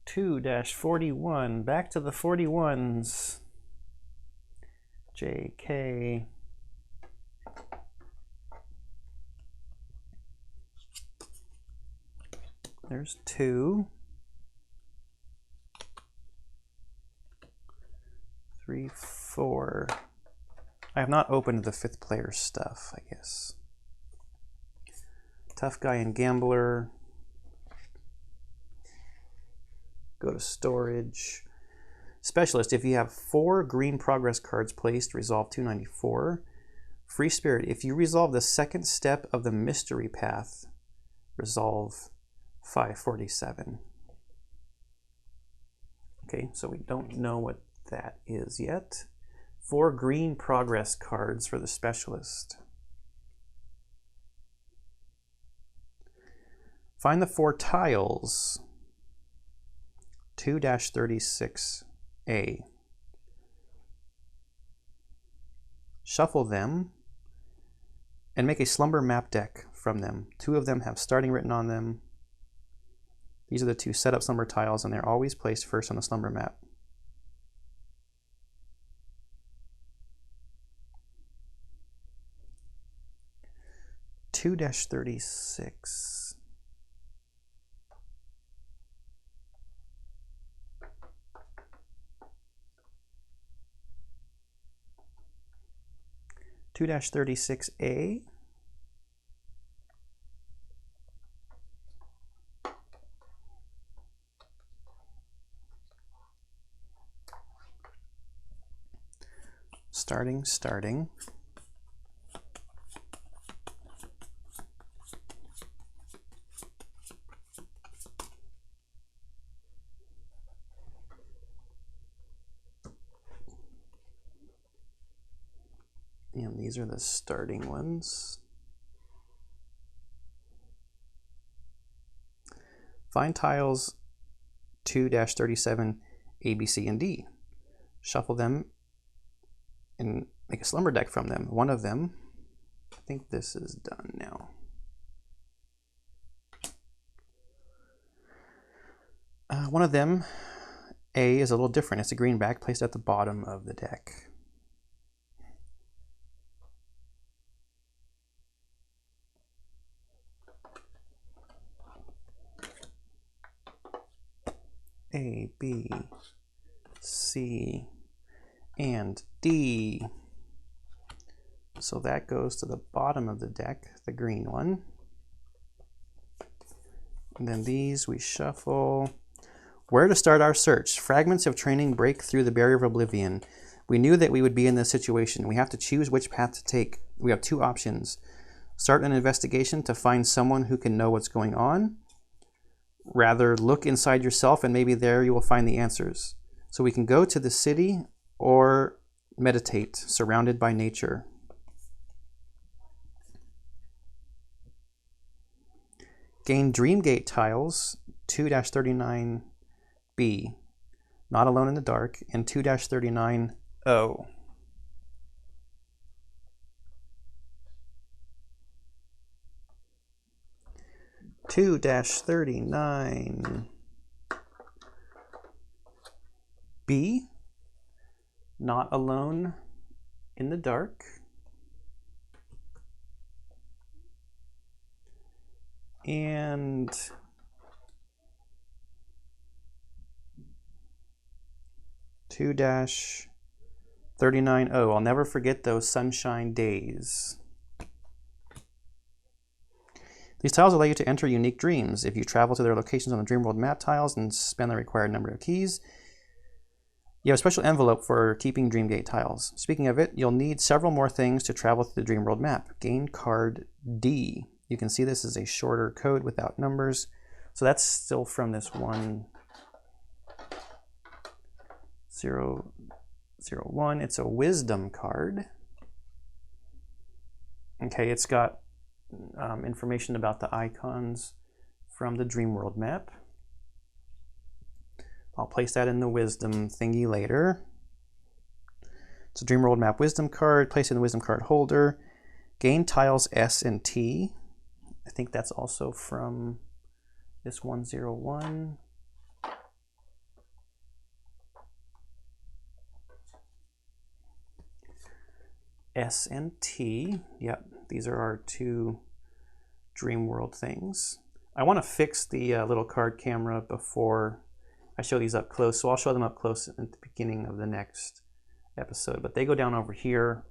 (2-41), back to the 41s. JK. There's 2. 3, 4. I have not opened the 5th player stuff, I guess. Tough Guy and Gambler. Go to storage. Specialist, if you have 4 green progress cards placed, resolve 294. Free Spirit, if you resolve the 2nd step of the mystery path, resolve 547. Okay, so we don't know what that is yet. 4 green progress cards for the Specialist. Find the 4 tiles. 2-36A. Shuffle them and make a slumber map deck from them. 2 of them have starting written on them. These are the 2 setup slumber tiles, and they're always placed first on the slumber map. (2-36). 2-36A. Starting. And these are the starting ones. Find tiles 2-37 A, B, C, and D. Shuffle them and make a slumber deck from them. One of them, I think this is done now. One of them, A, is a little different. It's a greenback placed at the bottom of the deck. A, B, C, and D. So that goes to the bottom of the deck, the green one. And then these we shuffle. Where to start our search? Fragments of training break through the barrier of oblivion. We knew that we would be in this situation. We have to choose which path to take. We have two options. Start an investigation to find someone who can know what's going on. Rather, look inside yourself and maybe there you will find the answers. So we can go to the city or meditate, surrounded by nature. Gain Dreamgate tiles 2-39B, Not Alone in the Dark, and 2-39O. (2-39B), Not Alone in the Dark, and 2-39O. I'll never forget those sunshine days. These tiles allow you to enter unique dreams. If you travel to their locations on the Dreamworld map tiles and spend the required number of keys, you have a special envelope for keeping Dreamgate tiles. Speaking of it, you'll need several more things to travel through the Dreamworld map. Gain card D. You can see this is a shorter code without numbers. So that's still from this 1-0-0-1. It's a wisdom card. Okay, it's got information about the icons from the Dreamworld map. I'll place that in the wisdom thingy later. It's a Dreamworld map wisdom card. Place it in the wisdom card holder. Gain tiles S and T. I think that's also from this 1-0-1. S and T. Yep, these are our two Dreamworld things. I want to fix the little card camera before I show these up close, so I'll show them up close at the beginning of the next episode. But they go down over here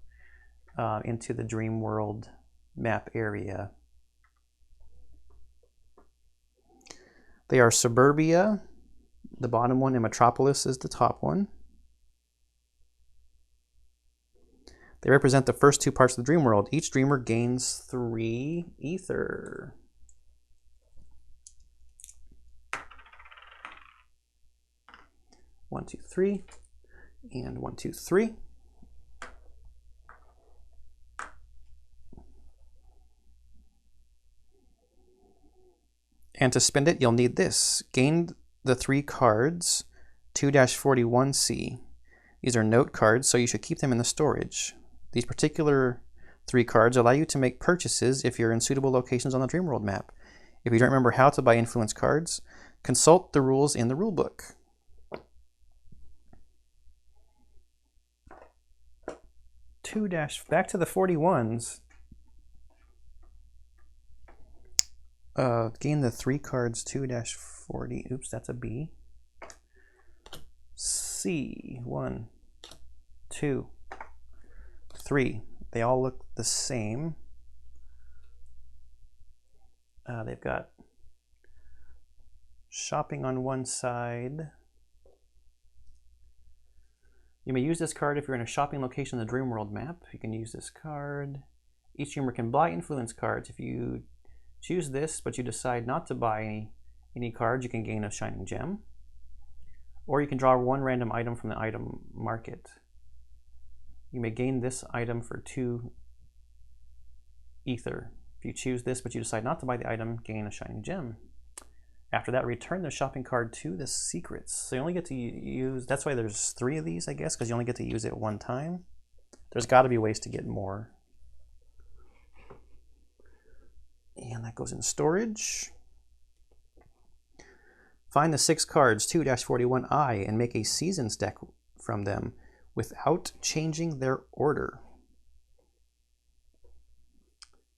into the Dreamworld map area. They are Suburbia, the bottom one, and Metropolis is the top one. They represent the first two parts of the dream world. Each dreamer gains 3 ether. One, two, three, and 1, 2, 3. And to spend it, you'll need this. Gain the 3 cards, 2-41C. These are note cards, so you should keep them in the storage. These particular 3 cards allow you to make purchases if you're in suitable locations on the Dreamworld map. If you don't remember how to buy influence cards, consult the rules in the rulebook. Back to the 41s. Gain the 3 cards 2-40. Oops, that's a B. C. 1, 2, 3. They all look the same. They've got shopping on one side. You may use this card if you're in a shopping location on the Dreamworld map. You can use this card. Each dreamer can buy influence cards. If you choose this, but you decide not to buy any cards, you can gain a shining gem. Or you can draw 1 random item from the item market. You may gain this item for 2 ether. If you choose this, but you decide not to buy the item, gain a shining gem. After that, return the shopping card to the secrets. So you only get to use, that's why there's 3 of these, I guess, because you only get to use it 1 time. There's got to be ways to get more. And that goes in storage. Find the 6 cards 2-41I and make a Seasons deck from them without changing their order.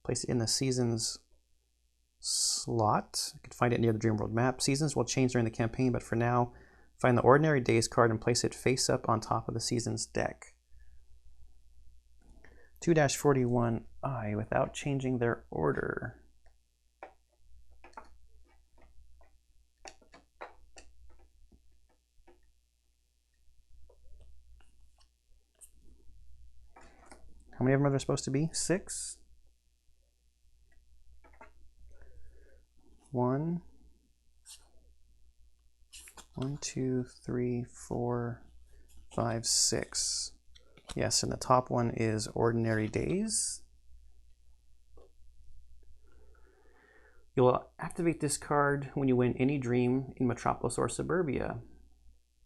Place it in the Seasons slot. You can find it near the Dreamworld map. Seasons will change during the campaign, but for now, find the Ordinary Days card and place it face up on top of the Seasons deck. 2-41I without changing their order. How many of them are there supposed to be? 6? 1, 2, 3, 4, 5, 6. Yes, and the top one is Ordinary Days. You'll activate this card when you win any dream in Metropolis or Suburbia.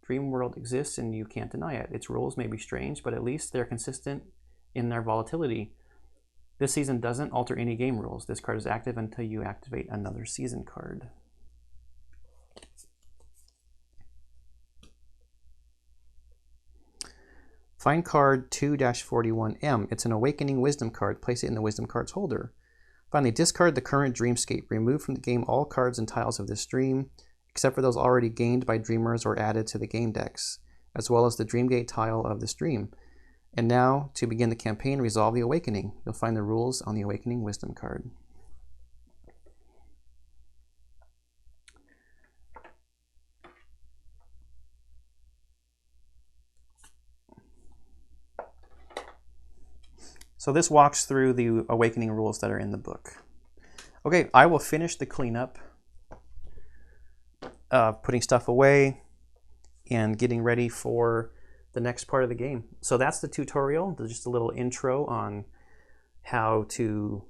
Dream World exists and you can't deny it. Its rules may be strange, but at least they're consistent in their volatility. This season doesn't alter any game rules. This card is active until you activate another season card. Find card 2-41M. It's an Awakening Wisdom card. Place it in the Wisdom cards holder. Finally, discard the current Dreamscape. Remove from the game all cards and tiles of this dream, except for those already gained by dreamers or added to the game decks, as well as the Dreamgate tile of this dream. And now, to begin the campaign, resolve the Awakening. You'll find the rules on the Awakening Wisdom card. So this walks through the Awakening rules that are in the book. Okay, I will finish the cleanup, putting stuff away and getting ready for the next part of the game. So that's the tutorial. There's just a little intro on how to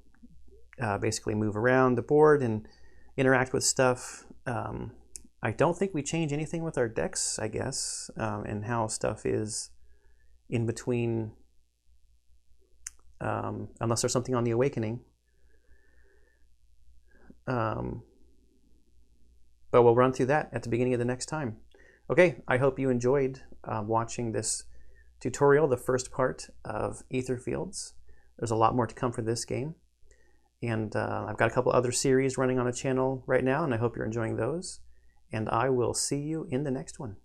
basically move around the board and interact with stuff. I don't think we change anything with our decks, I guess, and how stuff is in between, unless there's something on the Awakening. But we'll run through that at the beginning of the next time. Okay, I hope you enjoyed watching this tutorial, the first part of Etherfields. There's a lot more to come for this game. And I've got a couple other series running on the channel right now, and I hope you're enjoying those. And I will see you in the next one.